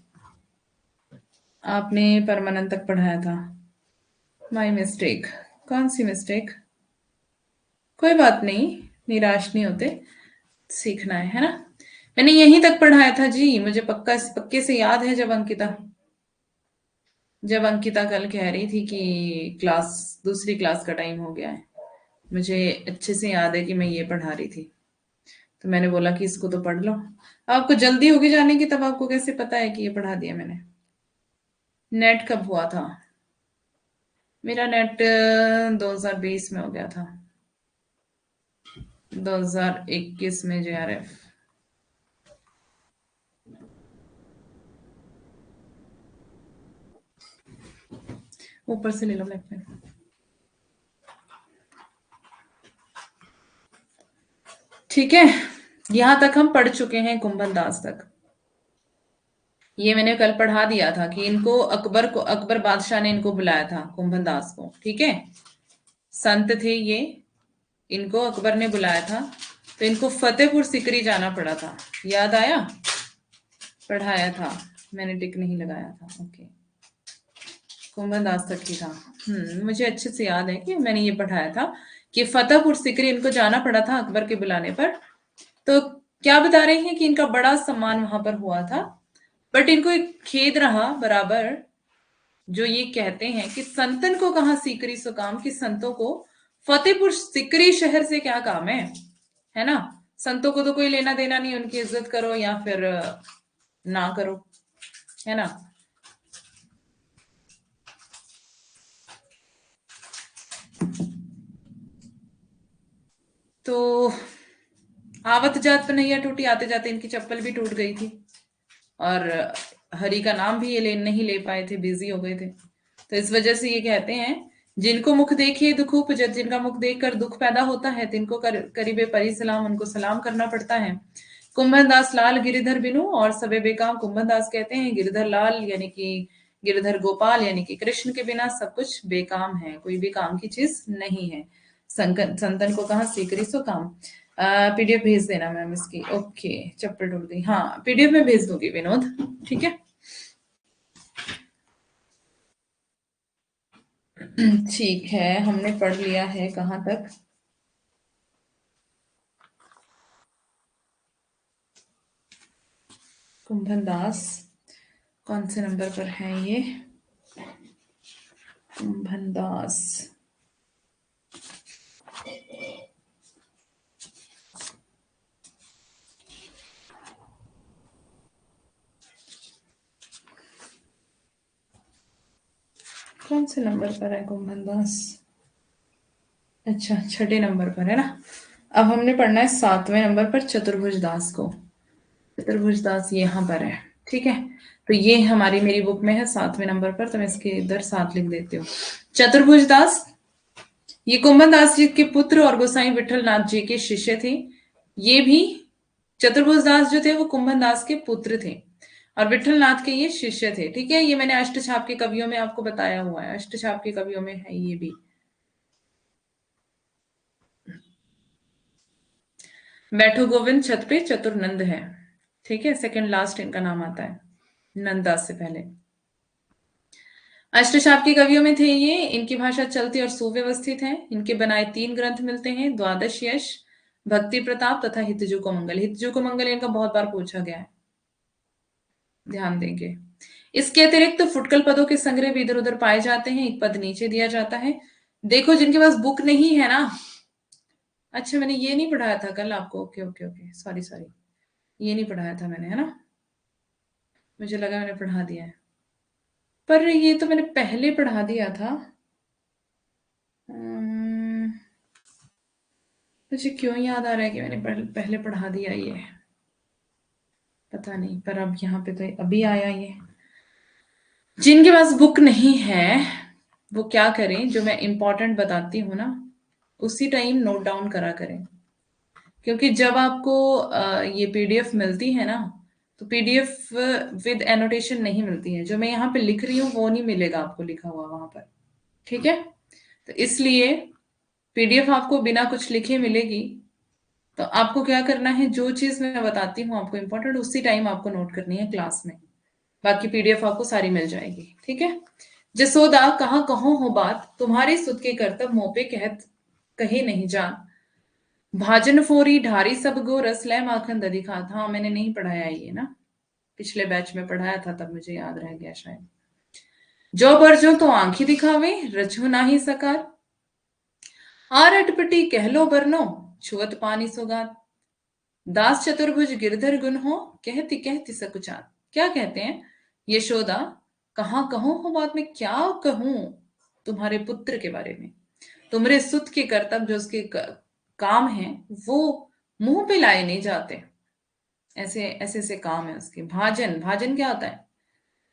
आपने परमानंद तक पढ़ाया था। माई मिस्टेक, कौन सी मिस्टेक, कोई बात नहीं, निराश नहीं होते, सीखना है ना। मैंने यहीं तक पढ़ाया था जी, मुझे पक्के से याद है, जब अंकिता कल कह रही थी कि दूसरी क्लास का टाइम हो गया है, मुझे अच्छे से याद है कि मैं ये पढ़ा रही थी, तो मैंने बोला कि इसको तो पढ़ लो। आपको जल्दी होगी जाने की, तब आपको कैसे पता है कि ये पढ़ा दिया मैंने। नेट कब हुआ था, मेरा नेट 2020 में हो गया था, 2021 में JRF। ऊपर से ले लो ब्लैक पेन। ठीक है, यहां तक हम पढ़ चुके हैं, कुंभन दास तक। ये मैंने कल पढ़ा दिया था कि इनको अकबर बादशाह ने इनको बुलाया था, कुंभन दास को, ठीक है, संत थे ये, इनको अकबर ने बुलाया था, तो इनको फतेहपुर सिकरी जाना पड़ा था, याद आया, पढ़ाया था मैंने, टिक नहीं लगाया था, ओके, कुंभन दास तक ही था। मुझे अच्छे से याद है कि मैंने ये पढ़ाया था कि फतेहपुर सिकरी इनको जाना पड़ा था अकबर के बुलाने पर। तो क्या बता रहे हैं कि इनका बड़ा सम्मान वहां पर हुआ था, बट इनको एक खेद रहा बराबर, जो ये कहते हैं कि संतन को कहाँ सीकरी सो काम, कि संतों को फतेहपुर सिकरी शहर से क्या काम है ना, संतों को तो कोई लेना देना नहीं, उनकी इज्जत करो या फिर ना करो, है ना। तो आवत जात पनैया टूटी, आते जाते इनकी चप्पल भी टूट गई थी, और हरि का नाम भी ये नहीं ले पाए थे, बिजी हो गए थे, तो इस वजह से ये कहते हैं, जिनको मुख देखिए दुख उपजत, जिनका मुख देखकर दुख पैदा होता है, तिनको करीबे परी सलाम, उनको सलाम करना पड़ता है। कुंभन दास लाल गिरिधर बिनु और सबे बेकाम, कुंभन दास कहते हैं गिरधर लाल यानी कि गिरधर गोपाल यानी कि कृष्ण के बिना सब कुछ बेकाम है, कोई भी काम की चीज नहीं है। संतन को कहा सीकरी सो काम। PDF भेज देना मैम इसकी, ओके, चप्पल टूट गई, हाँ PDF में भेज दूंगी विनोद, ठीक है। ठीक है, हमने पढ़ लिया है कहाँ तक, कुंभन दास, कौन से नंबर पर है ये, कुंभन दास, कौन से नंबर पर है कुंभन दास, अच्छा छठे नंबर पर है ना। अब हमने पढ़ना है 7वें नंबर पर चतुर्भुज दास को, चतुर्भुज दास ये यहाँ पर है, ठीक है। तो ये हमारी मेरी बुक में है 7वें नंबर पर, तो मैं इसके इधर 7 लिख देती हूँ। चतुर्भुज दास, ये कुंभन दास जी के पुत्र और गोसाई विठल नाथ जी के शिष्य थे। ये भी चतुर्भुज दास जो थे वो कुंभन दास के पुत्र थे, और विठल नाथ के ये शिष्य थे, ठीक है। ये मैंने अष्टछाप के कवियों में आपको बताया हुआ है, अष्टछाप के कवियों में है ये भी। बैठो गोविंद छत पे चतुर नंद है, ठीक है, सेकंड लास्ट इनका नाम आता है, नंददास से पहले। अष्टछाप के कवियों में थे ये, इनकी भाषा चलती और सुव्यवस्थित है, इनके बनाए 3 ग्रंथ मिलते हैं, द्वादश यश, भक्ति प्रताप तथा हितजू को मंगल। हितजू को मंगल इनका बहुत बार पूछा गया है, ध्यान देंगे। इसके अतिरिक्त फुटकल पदों के संग्रह भी इधर उधर पाए जाते हैं, एक पद नीचे दिया जाता है। देखो जिनके पास बुक नहीं है ना, अच्छा मैंने ये नहीं पढ़ाया था कल आपको, okay okay okay, sorry sorry, ये नहीं पढ़ाया था मैंने, है ना, मुझे लगा मैंने पढ़ा दिया है। पर ये तो मैंने पहले पढ़ा दिया था। मुझे क्यों याद आ रहा है कि मैंने पहले पढ़ा दिया ये, पता नहीं। पर अब यहाँ पे तो अभी आया ये। जिनके पास बुक नहीं है वो क्या करें, जो मैं इंपॉर्टेंट बताती हूँ ना उसी टाइम नोट डाउन करा करें। क्योंकि जब आपको ये पीडीएफ मिलती है ना, तो पीडीएफ विद एनोटेशन नहीं मिलती है। जो मैं यहाँ पे लिख रही हूँ वो नहीं मिलेगा आपको लिखा हुआ वहां पर, ठीक है। तो इसलिए पीडीएफ आपको बिना कुछ लिखे मिलेगी। तो आपको क्या करना है, जो चीज मैं बताती हूँ आपको इंपॉर्टेंट उसी टाइम आपको नोट करनी है क्लास में। बाकी पीडीएफ आपको सारी मिल जाएगी, ठीक है। जसोदा कहाँ कहो हो बात, तुम्हारे सुत के करतब मोह पे कहत कहे नहीं जान। भाजन फोरी ढारी सब गो रस लै माखन दधी खात। हाँ मैंने नहीं पढ़ाया ये ना, पिछले बैच में पढ़ाया था तब मुझे याद रह गया शायद। जो बरजो तो आंखी दिखावे रजो नाही सकार। आर अटपटी कह लो बरनो छुअत पानी सुगात। दास चतुर्भुज गिरधर गुण हो कहती कहती सकुचात। क्या कहते हैं, यशोदा कहाँ कहूं हो बात में, क्या कहूं तुम्हारे पुत्र के बारे में। तुम्हारे सुत के कर्तव्य जो उसके काम है वो मुंह पे लाए नहीं जाते। ऐसे ऐसे ऐसे काम है उसके। भाजन, भाजन क्या होता है,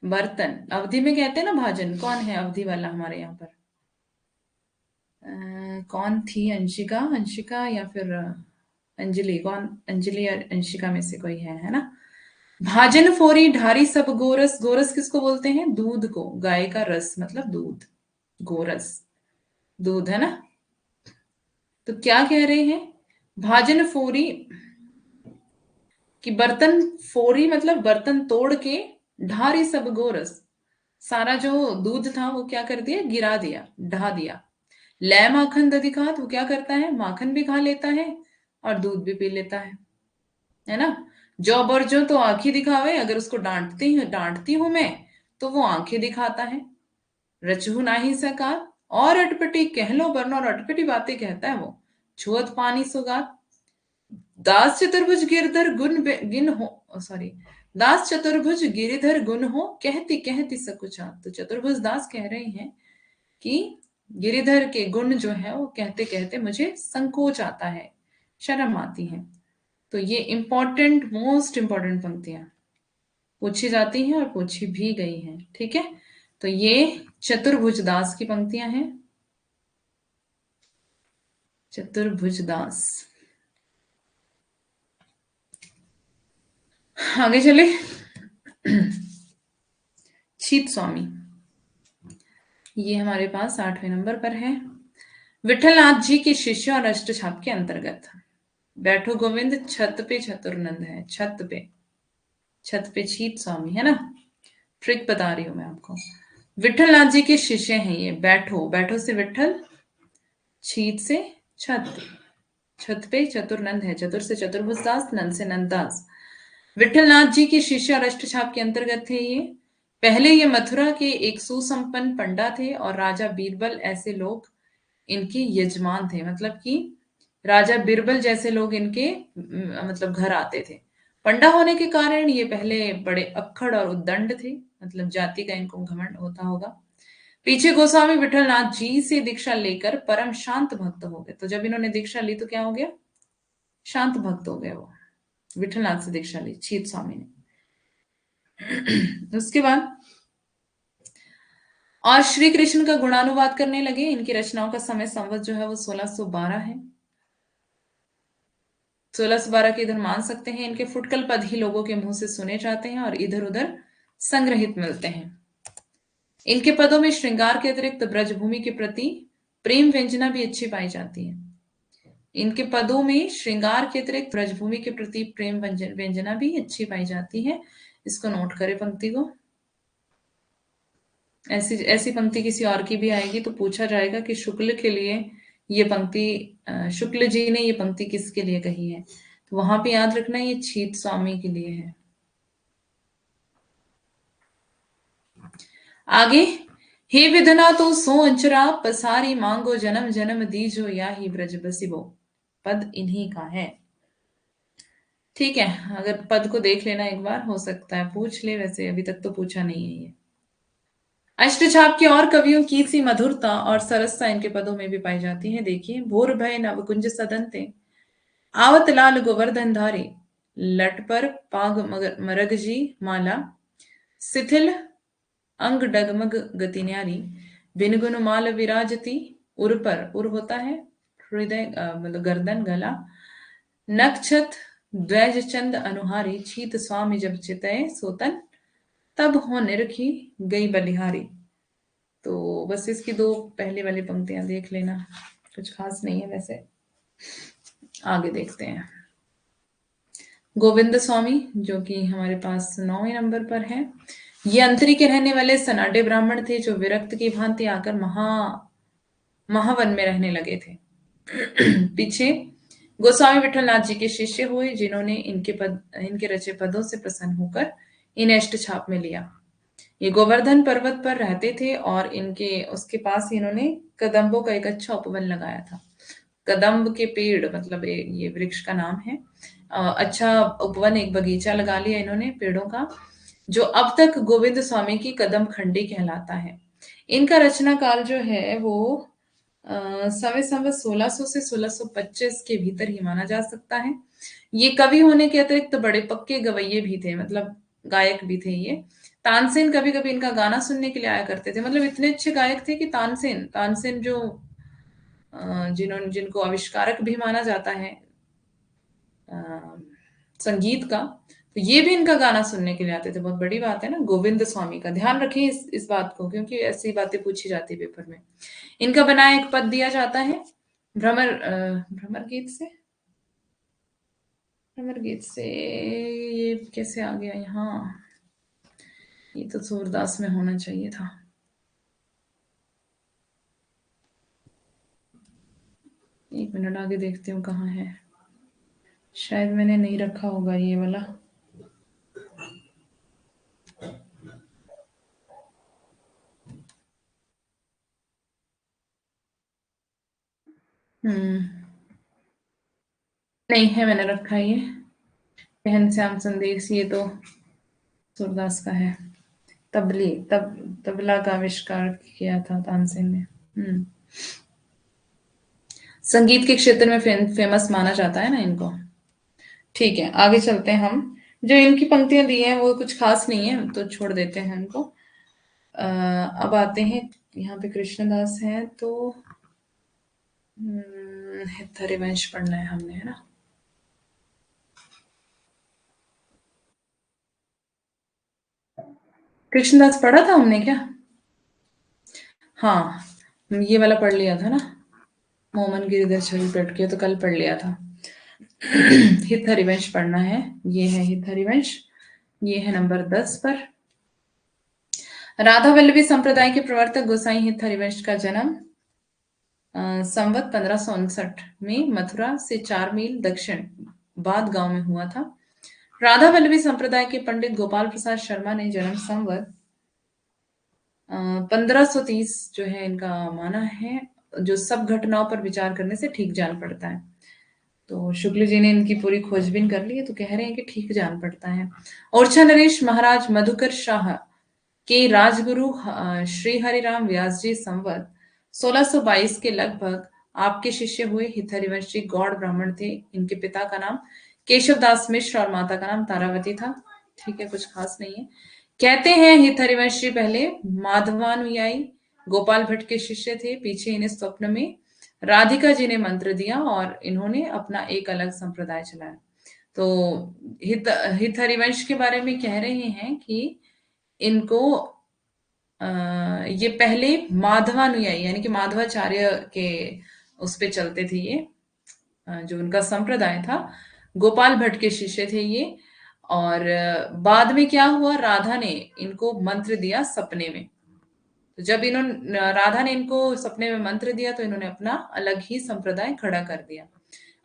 बर्तन। अवधि में कहते हैं ना भाजन। कौन है अवधि वाला हमारे यहाँ पर, कौन थी, अंशिका, अंशिका या फिर अंजलि, कौन, अंजलि या अंशिका में से कोई है ना। भाजन फोरी ढारी सब गोरस। गोरस किसको बोलते हैं, दूध को, गाय का रस मतलब दूध, गोरस दूध है ना। तो क्या कह रहे हैं, भाजन फोरी कि बर्तन फोरी मतलब बर्तन तोड़ के, ढारी सब गोरस सारा जो दूध था वो क्या कर दिया, गिरा दिया, ढा दिया। लै माखन दधि खात, वो क्या करता है, माखन भी खा लेता है और दूध भी पी लेता है ना। जो बर जो तो आंखें दिखावे, अगर उसको डांटती हूं मैं तो वो आंखें दिखाता है। रचहु नाही सकार, और अटपटी कह लो वरना, और अटपटी बातें कहता है वो। छुअत पानी सुगात। दास चतुर्भुज गिरधर गुण गिन हो, सॉरी, दास चतुर्भुज गिरिधर गुण हो कहती कहती सकुचा। तो चतुर्भुज दास कह रहे हैं कि गिरिधर के गुण जो है वो कहते कहते मुझे संकोच आता है, शर्म आती है। तो ये इंपॉर्टेंट, मोस्ट इंपॉर्टेंट पंक्तियां पूछी जाती हैं और पूछी भी गई हैं, ठीक है। तो ये चतुर्भुज दास की पंक्तियां हैं। चतुर्भुज दास। आगे चले। शीत स्वामी, ये हमारे पास 8वें नंबर पर है। विठलनाथ जी के शिष्य और अष्टछाप के अंतर्गत। बैठो गोविंद छत पे चतुर्नंद है, छत पे, छत पे शीत स्वामी है ना। ट्रिक बता रही हूं मैं आपको। विठलनाथ जी के शिष्य हैं ये। बैठो, बैठो से विठल, शीत से छत, छत पे चतुर्नंद है, चतुर से चतुर्भुज दास, नंद से नंददास। विठलनाथ जी के शिष्य और अष्टछाप के अंतर्गत थे ये। पहले ये मथुरा के एक सुसंपन्न पंडा थे और राजा बीरबल ऐसे लोग इनके यजमान थे। मतलब कि राजा बीरबल जैसे लोग इनके मतलब घर आते थे। पंडा होने के कारण ये पहले बड़े अक्खड़ और उद्दंड थे, मतलब जाति का इनको घमंड होता होगा। पीछे गोस्वामी विठलनाथ जी से दीक्षा लेकर परम शांत भक्त हो गए। तो जब इन्होंने दीक्षा ली तो क्या हो गया, शांत भक्त हो गए वो। विठलनाथ से दीक्षा ली शीत स्वामी ने। उसके बाद और श्री कृष्ण का गुणानुवाद करने लगे। इनकी रचनाओं का समय संवत जो है वो 1612 है। 1612 के इधर मान सकते हैं। इनके फुटकल पद ही लोगों के मुंह से सुने जाते हैं और इधर उधर संग्रहित मिलते हैं। इनके पदों में श्रृंगार के अतिरिक्त ब्रजभूमि के प्रति प्रेम व्यंजना भी अच्छी पाई जाती है। इनके पदों में श्रृंगार के अतिरिक्त ब्रजभूमि के प्रति प्रेम व्यंजना भी अच्छी पाई जाती है। इसको नोट करें पंक्ति को। ऐसी ऐसी पंक्ति किसी और की भी आएगी तो पूछा जाएगा कि शुक्ल के लिए ये पंक्ति, शुक्ल जी ने ये पंक्ति किसके लिए कही है। तो वहां पे याद रखना ये शीत स्वामी के लिए है। आगे, हे विधना तो सो अंचरा पसारी मांगो जन्म जन्म दीजो या ही ब्रज बसिबो। पद इन्हीं का है, ठीक है। अगर पद को देख लेना एक बार, हो सकता है पूछ ले, वैसे अभी तक तो पूछा नहीं है ये। अष्टछाप के और कवियों की सी मधुरता और सरसता इनके पदों में भी पाई जाती है। देखिए, भोर भय नवकुंज सदनते, आवत लाल गोवर्धन धारी, लट पर पाग मरग जी माला, शिथिल अंग डगमग गति न्यारी, बिन गुन माल विराजती, उर पर उर होता है हृदय मतलब गर्दन गला, नक्षत द्वैज चंद अनुहारी, छीत स्वामी जब चितय सोतन, तब हो निरखी गई बलिहारी। तो बस इसकी दो पहले वाली पंक्तियां देख लेना, कुछ खास नहीं है वैसे। आगे देखते हैं। गोविंद स्वामी जो कि हमारे पास 9वें नंबर पर है। ये अंतरी के रहने वाले सनाडे ब्राह्मण थे जो विरक्त की भांति आकर महावन में रहने लगे थे। पीछे गोस्वामी विठलनाथ जी के शिष्य हुए जिन्होंने इनके रचे पदों से प्रसन्न होकर इन्हें अष्ट छाप में लिया। ये गोवर्धन पर्वत पर रहते थे और इनके उसके पास ही इन्होंने कदम्बों का एक अच्छा उपवन लगाया था। कदम्ब के पेड़ मतलब ये वृक्ष का नाम है। अच्छा उपवन, एक बगीचा लगा लिया इन्होंने पेड़ों का, जो अब तक गोविंद स्वामी की कदम खंडी कहलाता है। इनका रचना काल जो है वो समय समय 1600 से 1625 के भीतर ही माना जा सकता है। ये कवि होने के अतिरिक्त तो बड़े पक्के गवैये भी थे, मतलब गायक भी थे ये। तानसेन कभी कभी इनका गाना सुनने के लिए आया करते थे, मतलब इतने अच्छे गायक थे कि तानसेन तानसेन जो जिनको आविष्कारक भी माना जाता है अ, संगीत का, तो ये भी इनका गाना सुनने के लिए आते थे। बहुत बड़ी बात है ना। गोविंद स्वामी का ध्यान रखें इस बात को, क्योंकि ऐसी बातें पूछी जाती है पेपर में। इनका बनाया एक पद दिया जाता है भ्रमर गीत से। भ्रमर गीत से ये कैसे आ गया यहाँ? ये तो सूरदास में होना चाहिए था। एक मिनट आगे देखती हूँ कहाँ है। शायद मैंने नहीं रखा होगा ये वाला। हम्म, नहीं है, मैंने रखा है ये। कहन श्याम संदेश, ये तो सूरदास का है। तबला का आविष्कार किया था तानसेन ने। हम्म, संगीत के क्षेत्र में फेमस माना जाता है ना इनको। ठीक है, आगे चलते हैं हम। जो इनकी पंक्तियां दी हैं वो कुछ खास नहीं है, तो छोड़ देते हैं इनको। अब आते हैं, यहाँ पे कृष्णदास है तो हरिवंश पढ़ना है हमने, है ना। कृष्णदास पढ़ा था हमने क्या? हाँ, ये वाला पढ़ लिया था ना, मोमन गिरिधर छवि प्रकट किया, तो कल पढ़ लिया था। हित हरिवंश पढ़ना है। ये है हित हरिवंश, ये है नंबर 10 पर। राधा वल्लभी संप्रदाय के प्रवर्तक गोसाई हित हरिवंश का जन्म संवत 1559 में मथुरा से 4 मील दक्षिण बाद गांव में हुआ था। राधा वल्लभी संप्रदाय के पंडित गोपाल प्रसाद शर्मा ने जन्म संवत 1530 जो है इनका माना है, जो सब घटनाओं पर विचार करने से ठीक जान पड़ता है। तो शुक्ल जी ने इनकी पूरी खोजबीन कर ली है, तो कह रहे हैं कि ठीक जान पड़ता है। ओरछा नरेश महाराज मधुकर शाह के राजगुरु श्री हरिराम व्यास जी संवत 1622 के लगभग आपके शिष्य हुए। हित हरिवंश जी गौड़ ब्राह्मण थे। इनके पिता का नाम केशव दास मिश्र और माता का नाम तारावती था। ठीक है, कुछ खास नहीं है। कहते हैं हित हरिवंश जी पहले माधवानुयायी गोपाल भट्ट के शिष्य थे। पीछे इन्हें स्वप्न में राधिका जी ने मंत्र दिया और इन्होंने अपना एक अलग संप्रदाय चलाया। तो हित हित हरिवंश के बारे में कह रहे हैं कि इनको अ, ये पहले माधवानुयायी यानी कि माधवाचार्य के उस पे चलते थे ये, जो उनका संप्रदाय था। गोपाल भट्ट के शिष्य थे ये। और बाद में क्या हुआ, राधा ने इनको मंत्र दिया सपने में। तो जब इन्होंने राधा ने इनको सपने में मंत्र दिया तो इन्होंने अपना अलग ही संप्रदाय खड़ा कर दिया।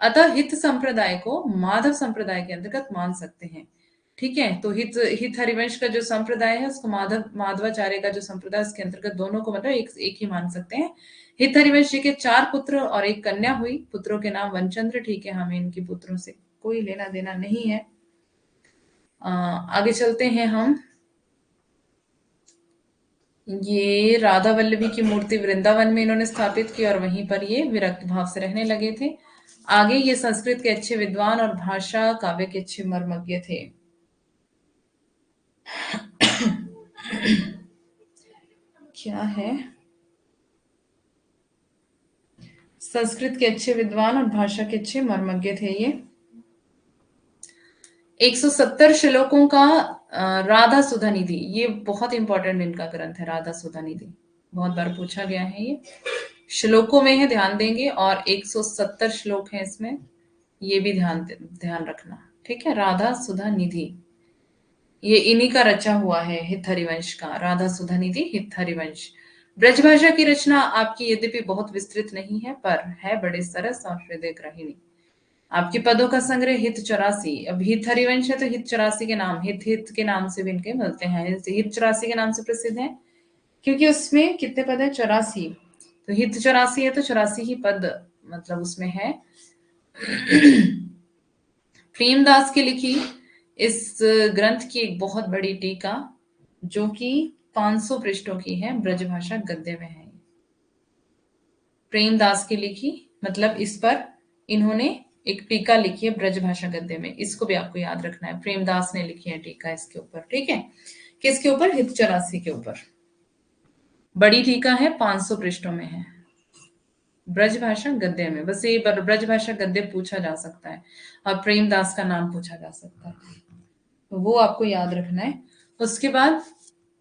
अतः हित संप्रदाय को माधव संप्रदाय के अंतर्गत मान सकते हैं। ठीक है, तो हित हित हरिवंश का जो संप्रदाय है उसको माधवाचार्य का जो संप्रदाय उसके अंतर्गत दोनों को मतलब एक ही मान सकते हैं। हित हरिवंश जी के 4 पुत्र और एक कन्या हुई। पुत्रों के नाम वनचंद्र। ठीक है, हमें इनके पुत्रों से कोई लेना देना नहीं है। आगे चलते हैं हम। ये राधा वल्लभी की मूर्ति वृंदावन में इन्होंने स्थापित की और वहीं पर ये विरक्त भाव से रहने लगे थे। आगे ये संस्कृत के अच्छे विद्वान और भाषा काव्य के अच्छे मर्मज्ञ थे। क्या है? संस्कृत के अच्छे विद्वान और भाषा के अच्छे मर्मज्ञ थे ये। 170 श्लोकों का राधा सुधा निधि, ये बहुत इंपॉर्टेंट इनका ग्रंथ है, राधा सुधा निधि। बहुत बार पूछा गया है ये, श्लोकों में है, ध्यान देंगे। और 170 श्लोक हैं इसमें, ये भी ध्यान रखना, ठीक है। राधा सुधा निधि ये इन्हीं का रचा हुआ है, हित हरिवंश का। राधा सुधा निधि हित हरिवंश। ब्रजभाषा की रचना आपकी यद्यपि बहुत विस्तृत नहीं है, पर है बड़े सरस और हृदय ग्राहिणी। आपके पदों का संग्रह हित 84। अब हित हरिवंश है तो हित 84 के नाम, हित हित के नाम से भी इनके मिलते हैं। हित 84 के नाम से प्रसिद्ध है क्योंकि उसमें कितने पद है? 84। तो हित 84 है तो 84 ही पद मतलब उसमें है। प्रेमदास की लिखी इस ग्रंथ की एक बहुत बड़ी टीका जो कि 500 पृष्ठों की है, ब्रजभाषा गद्य में है। प्रेमदास की लिखी मतलब इस पर इन्होंने एक टीका लिखी है ब्रजभाषा गद्य में, इसको भी आपको याद रखना है। प्रेमदास ने लिखी है टीका इसके ऊपर, ठीक है। किसके ऊपर? हित 84 के ऊपर। बड़ी टीका है, 500 पृष्ठों में है, ब्रजभाषा गद्य में। बस ये ब्रजभाषा गद्य पूछा जा सकता है और प्रेमदास का नाम पूछा जा सकता है, तो वो आपको याद रखना है। उसके बाद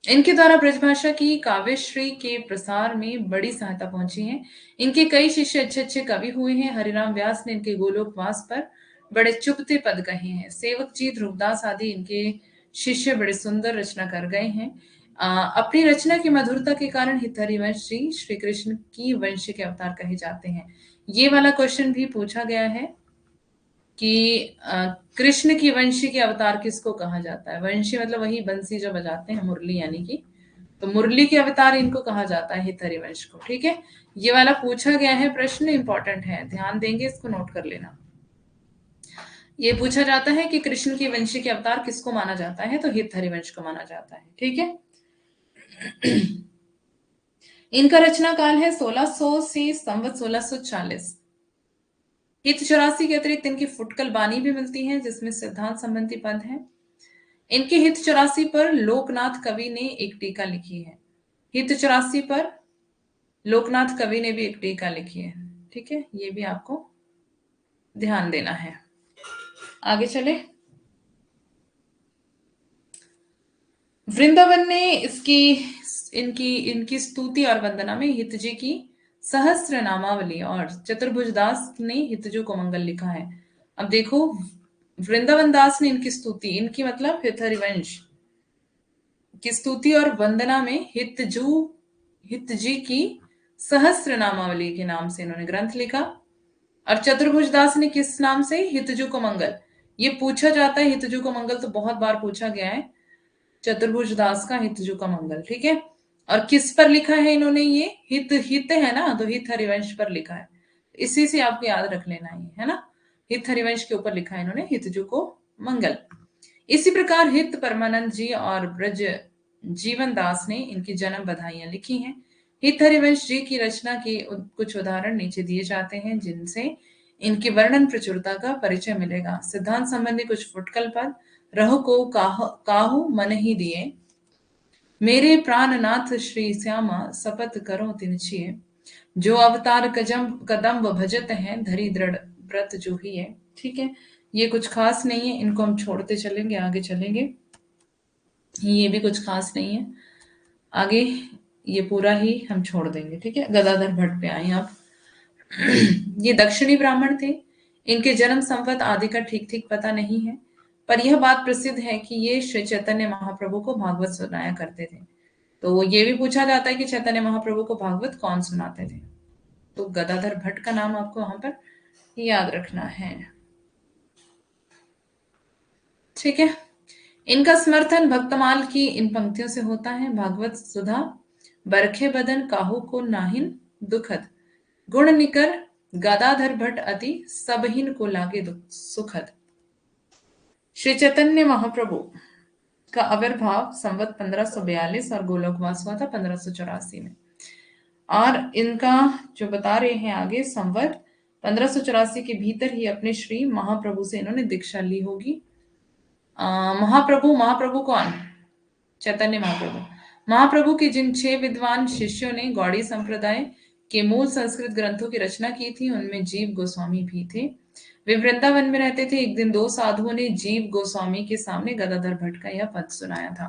इनके द्वारा ब्रजभाषा की काव्यश्री के प्रसार में बड़ी सहायता पहुंची है। इनके कई शिष्य अच्छे अच्छे कवि हुए हैं। हरिराम व्यास ने इनके गोलोकवास पर बड़े चुभते पद कहे हैं। सेवक जी, ध्रुवदास आदि इनके शिष्य बड़े सुंदर रचना कर गए हैं। अपनी रचना की मधुरता के कारण हित हरिवंश जी श्री कृष्ण की वंश के अवतार कहे जाते हैं। ये वाला क्वेश्चन भी पूछा गया है कि कृष्ण की वंशी के अवतार किसको कहा जाता है? वंशी मतलब वही बंसी जो बजाते हैं, मुरली यानी कि, तो मुरली के अवतार इनको कहा जाता है, हित हरिवंश को, ठीक है। ये वाला पूछा गया है प्रश्न, इंपॉर्टेंट है, ध्यान देंगे, इसको नोट कर लेना। ये पूछा जाता है कि कृष्ण की वंशी के अवतार किसको माना जाता है, तो हित हरिवंश को माना जाता है, ठीक है। इनका रचना काल है 1600 से संवत 1640। हित 84 के अतिरिक्त इनकी फुटकल बानी भी मिलती है जिसमें सिद्धांत संबंधी पद है। इनके हित 84 पर लोकनाथ कवि ने एक टीका लिखी है। हित 84 पर लोकनाथ कवि ने भी एक टीका लिखी है, ठीक है। ये भी आपको ध्यान देना है। आगे चले। वृंदावन ने इनकी इनकी स्तुति और वंदना में हित जी की सहस्त्र नामावली और चतुर्भुज दास ने हितजू को मंगल लिखा है। अब देखो, वृंदावन दास ने इनकी स्तुति, इनकी मतलब हित हरिवंश की स्तुति और वंदना में हित जी की सहस्त्र नामावली के नाम से इन्होंने ग्रंथ लिखा। और चतुर्भुज दास ने किस नाम से? हितजू को मंगल। ये पूछा जाता है, हितजू को मंगल तो बहुत बार पूछा गया है, चतुर्भुज दास का हितजू का मंगल, ठीक है। और किस पर लिखा है इन्होंने? ये हित हित है ना, तो हित हरिवंश पर लिखा है, इसी से आपको याद रख लेना है ना। हित हरिवंश के ऊपर लिखा है इन्होंने हितजू को मंगल। इसी प्रकार हित परमानंद जी और ब्रज जीवन दास ने इनकी जन्म बधाइयां लिखी हैं। हित हरिवंश जी की रचना के कुछ उदाहरण नीचे दिए जाते हैं जिनसे इनकी वर्णन प्रचुरता का परिचय मिलेगा। सिद्धांत संबंधी कुछ फुटकल पद। रहो को काहू मन ही दिए, मेरे प्राणनाथ श्री श्यामा सपत करो तिनछिए, जो अवतार कदम भजत हैं, धरी दृढ़ व्रत जो ही है, ठीक है। ये कुछ खास नहीं है, इनको हम छोड़ते चलेंगे, आगे चलेंगे। ये भी कुछ खास नहीं है, आगे ये पूरा ही हम छोड़ देंगे, ठीक है। गदाधर भट्ट पे आए आप। ये दक्षिणी ब्राह्मण थे। इनके जन्म संवत आदि का ठीक ठीक पता नहीं है, पर यह बात प्रसिद्ध है कि ये श्री चैतन्य महाप्रभु को भागवत सुनाया करते थे। तो ये भी पूछा जाता है कि चैतन्य महाप्रभु को भागवत कौन सुनाते थे, तो गदाधर भट्ट का नाम आपको वहां पर याद रखना है, ठीक है। इनका समर्थन भक्तमाल की इन पंक्तियों से होता है। भागवत सुधा बरखे बदन काहू को नाहिन दुखद, गुण निकर गदाधर भट्ट अति सबहिन को लागे सुखद। श्री चैतन्य महाप्रभु का आविर्भाव संवत 1542 और गोलोकवास हुआ था 1584 में। और इनका जो बता रहे हैं आगे, संवत 1584 के भीतर ही अपने श्री महाप्रभु से इन्होंने दीक्षा ली होगी। महाप्रभु, महाप्रभु कौन? चैतन्य महाप्रभु। महाप्रभु के जिन 6 विद्वान शिष्यों ने गौड़ी संप्रदाय के मूल संस्कृत ग्रंथों की रचना की थी, उनमें जीव गोस्वामी भी थे। वे वृंदावन में रहते थे। एक दिन 2 साधुओं ने जीव गोस्वामी के सामने गदाधर भट्ट का यह पद सुनाया था।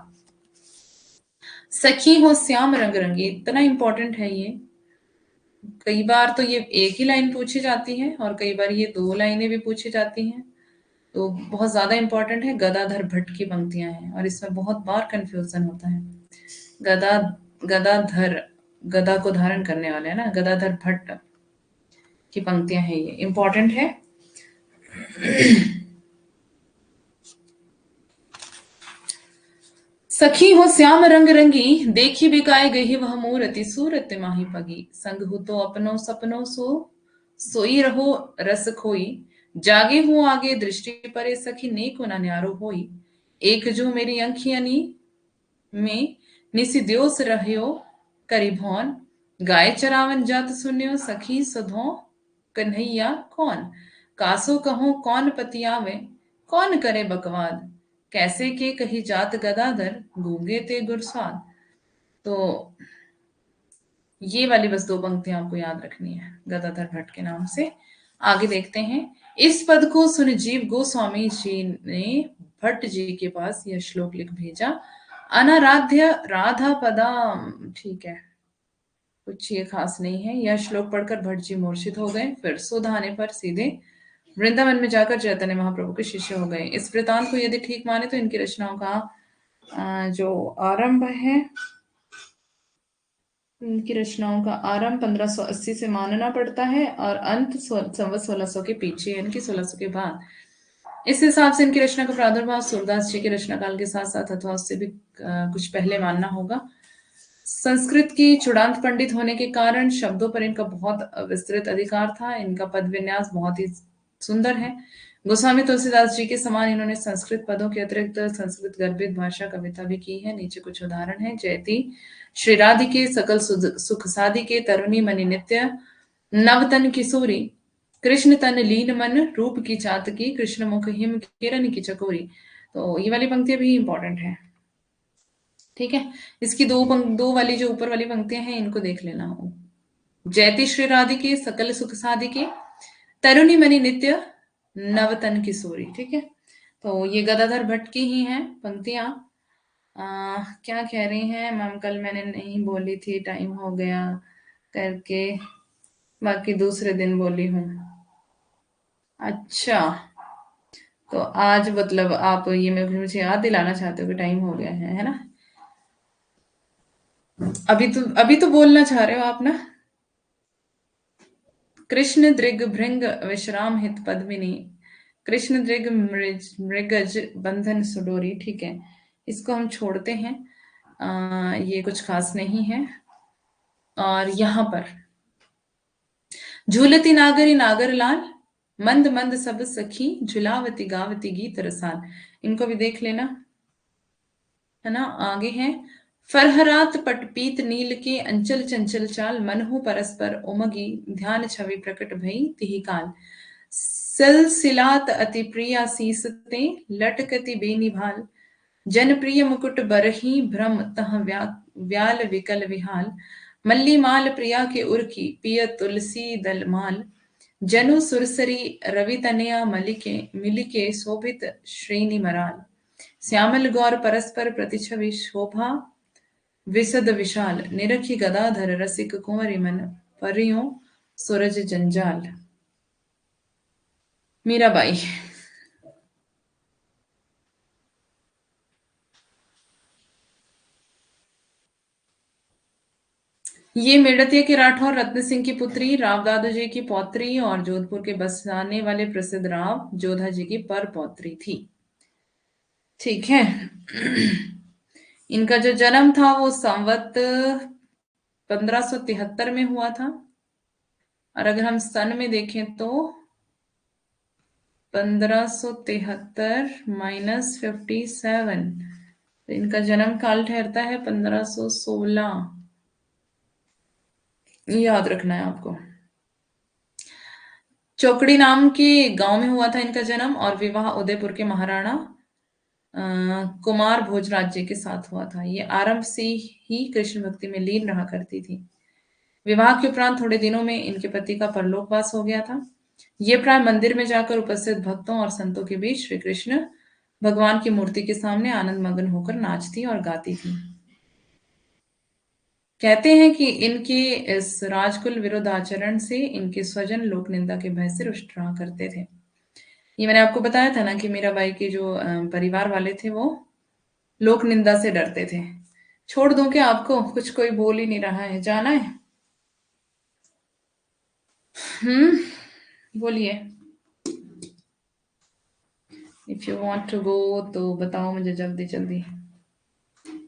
सखी हो श्याम रंग रंगी, इतना इंपॉर्टेंट है ये। कई बार तो ये एक ही लाइन पूछी जाती है और कई बार ये 2 लाइनें भी पूछी जाती हैं, तो बहुत ज्यादा इंपॉर्टेंट है। गदाधर भट्ट की पंक्तियां हैं और इसमें बहुत बार कंफ्यूजन होता है। गदा, गदाधर, गदा को धारण करने वाले है ना, गदाधर भट्ट की पंक्तियां हैं, ये इंपॉर्टेंट है। सखी हो श्याम रंग रंगी, देखी बिकाए गई वह मूरति, सूरत माही पगी। संग हो तो अपनो सपनो सो, सोई रहो रस खोई। जागे हूँ आगे दृष्टि परे, सखी नेको न न्यारो होई। एक जो मेरी अंखियनी में निसी द्योस रह्यो करी भौन। गाय चरावन जात सुन्यो, सखी सधो कन्हैया कौन। कासो कहो कौन पतियावे, कौन करे बकवाद। कैसे के कही जात गदाधर, गूंगे ते गुरसाद। तो ये वाली बस 2 पंक्तियां आपको याद रखनी है गदाधर भट्ट के नाम से। आगे देखते हैं। इस पद को सुन जीव गोस्वामी जी ने भट्ट जी के पास यह श्लोक लिख भेजा। अनाराध्य राधा पदा, ठीक है, कुछ ये खास नहीं है। यह श्लोक पढ़कर भट्ट जी मूर्छित हो गए। फिर सुध आने पर सीधे वृंदावन में जाकर चैतन्य महाप्रभु के शिष्य हो गए। इस वृतांत को यदि ठीक माने तो इनकी रचनाओं का जो आरंभ है, इनकी रचनाओं का आरंभ 1580 से मानना पड़ता है और अंत संवत 1600 के पीछे, इनकी 1600 के बाद। इस हिसाब से इनकी रचना का प्रादुर्भाव सूरदास जी के रचना काल के साथ साथ अथवा उससे भी कुछ पहले मानना होगा। संस्कृत की चूड़ांत पंडित होने के कारण शब्दों पर इनका बहुत विस्तृत अधिकार था। इनका पद विन्यास बहुत ही सुंदर है। गोस्वामी तुलसीदास जी के समान इन्होंने संस्कृत पदों के अतिरिक्त संस्कृत गर्भित भाषा कविता भी की है। नीचे कुछ उदाहरण है। जयति श्री राधिके सकल सुख साधिके, तरुणी मणि नित्य नवतन किशोरी, कृष्ण तन लीन मन रूप की चातकी, कृष्ण मुख हिम किरण की चकोरी। तो ये वाली पंक्तियां भी इंपॉर्टेंट है। ठीक है, इसकी 2 वाली जो ऊपर वाली पंक्तियां हैं इनको देख लेना हो। जयति श्री राधिके सकल सुख साधिके, तरुणी मणि नित्य नवतन किशोरी। ठीक है, तो ये गदाधर भट्ट की ही हैं पंक्तियां। क्या कह रही हैं मैम, कल मैंने नहीं बोली थी, टाइम हो गया करके, बाकी दूसरे दिन बोली हूँ। अच्छा, तो आज मतलब आप ये मुझे याद दिलाना चाहते हो कि टाइम हो गया है ना? अभी तो बोलना चाह रहे हो आप ना। कृष्ण दृग भृंग विश्राम हित पद्मिनी, कृष्ण दृग मृगज बंधन सुडोरी। ठीक है, इसको हम छोड़ते हैं, ये कुछ खास नहीं है। और यहाँ पर झूलती नागरी नागर लाल, मंद मंद सब सखी, झुलावती गावती गीत रसाल। इनको भी देख लेना है ना। आगे है। फरहरात पटपीत नील के, अंचल चंचल चाल, मनहु परस्पर उमगी, ध्यान छवि प्रकट भई तिहि काल। सिलसिलात अति प्रिया सीसते, लटकति बेनिभाल, जनप्रिय मुकुट बरही भ्रम तह व्याल विकल विहाल। मल्ली माल प्रिया के उर्की, पिय तुलसी दल माल, जनु सुरसरी रवि तनया मलिके मिलिके, शोभित श्रेणी मराल। श्यामल गौर परस्पर प्रतिछवि, शोभा विशद विशाल, निरखी गदाधर रसिक कुंवरी मन, परियों सूरज जंजाल। मीराबाई। ये मेड़तिया के राठौर रत्न सिंह की पुत्री, राव दादू जी की पौत्री और जोधपुर के बसाने वाले प्रसिद्ध राव जोधा जी की पर पौत्री थी। ठीक है। इनका जो जन्म था वो संवत 1573 में हुआ था और अगर हम सन में देखें तो 1573 - 57, तो इनका जन्म काल ठहरता है 1516। याद रखना है आपको। चौकड़ी नाम के गांव में हुआ था इनका जन्म और विवाह उदयपुर के महाराणा अ, कुमार भोजराज जी के साथ हुआ था। ये आरंभ से ही कृष्ण भक्ति में लीन रहा करती थी। विवाह के उपरांत थोड़े दिनों में इनके पति का परलोकवास हो गया था। ये प्राय मंदिर में जाकर उपस्थित भक्तों और संतों के बीच श्री कृष्ण भगवान की मूर्ति के सामने आनंद मग्न होकर नाचती और गाती थी। कहते हैं कि इनके इस राजकुल विरुद्ध आचरण से इनके स्वजन लोक निंदा के भय से रुष्ट रहा करते थे। ये मैंने आपको बताया था ना कि मीराबाई के जो परिवार वाले थे वो लोक निंदा से डरते थे। छोड़ दूं क्या आपको? कुछ कोई बोल ही नहीं रहा है, जाना है? बोलिए। If you want to go तो बताओ मुझे जल्दी जल्दी,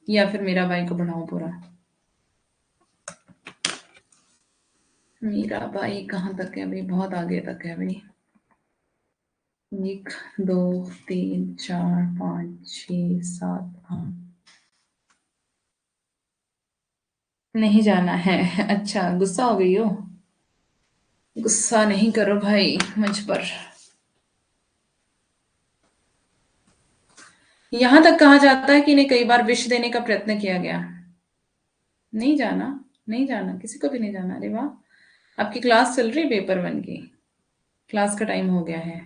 या फिर मेरा बाई को बढ़ाऊं पूरा। मीरा बाई कहाँ तक है अभी? बहुत आगे तक है अभी। 1 2 3 4 5 6 7 8। नहीं जाना है? अच्छा, गुस्सा हो गई हो? गुस्सा नहीं करो भाई मुझ पर। यहां तक कहा जाता है कि इन्हें कई बार विष देने का प्रयत्न किया गया। नहीं जाना, नहीं जाना, किसी को भी नहीं जाना। अरे वाह, आपकी क्लास चल रही पेपर 1 की। क्लास का टाइम हो गया है।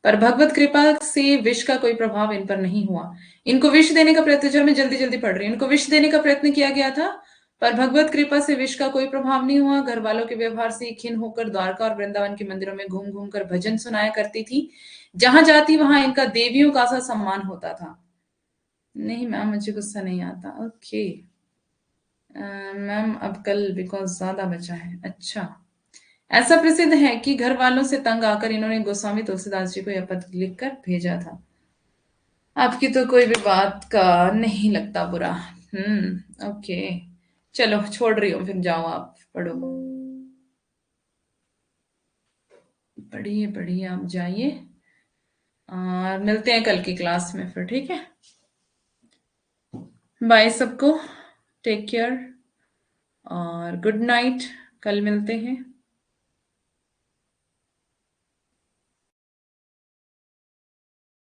पर भगवत कृपा से विष का कोई प्रभाव इन पर नहीं हुआ। इनको विष देने का प्रयत्न, जो मैं जल्दी जल्दी पढ़ रही हूँ, इनको विष देने का प्रयत्न किया गया था, पर भगवत कृपा से विष का कोई प्रभाव नहीं हुआ। घर वालों के व्यवहार से खिन्न होकर द्वारका और वृंदावन के मंदिरों में घूम घूम कर भजन सुनाया करती थी। जहां जाती वहां इनका देवियों का सा सम्मान होता था। नहीं मैम, मुझे गुस्सा नहीं आता। ओके मैम, अब कल बिकॉज ज्यादा बचा है। अच्छा, ऐसा प्रसिद्ध है कि घर वालों से तंग आकर इन्होंने गोस्वामी तुलसीदास जी को यह पत्र लिखकर भेजा था। आपकी तो कोई भी बात का नहीं लगता बुरा। ओके, चलो छोड़ रही हूँ, फिर जाओ आप पढ़ो। पढ़िए पढ़िए, आप जाइए और मिलते हैं कल की क्लास में फिर, ठीक है? बाय सबको, टेक केयर और गुड नाइट। कल मिलते हैं।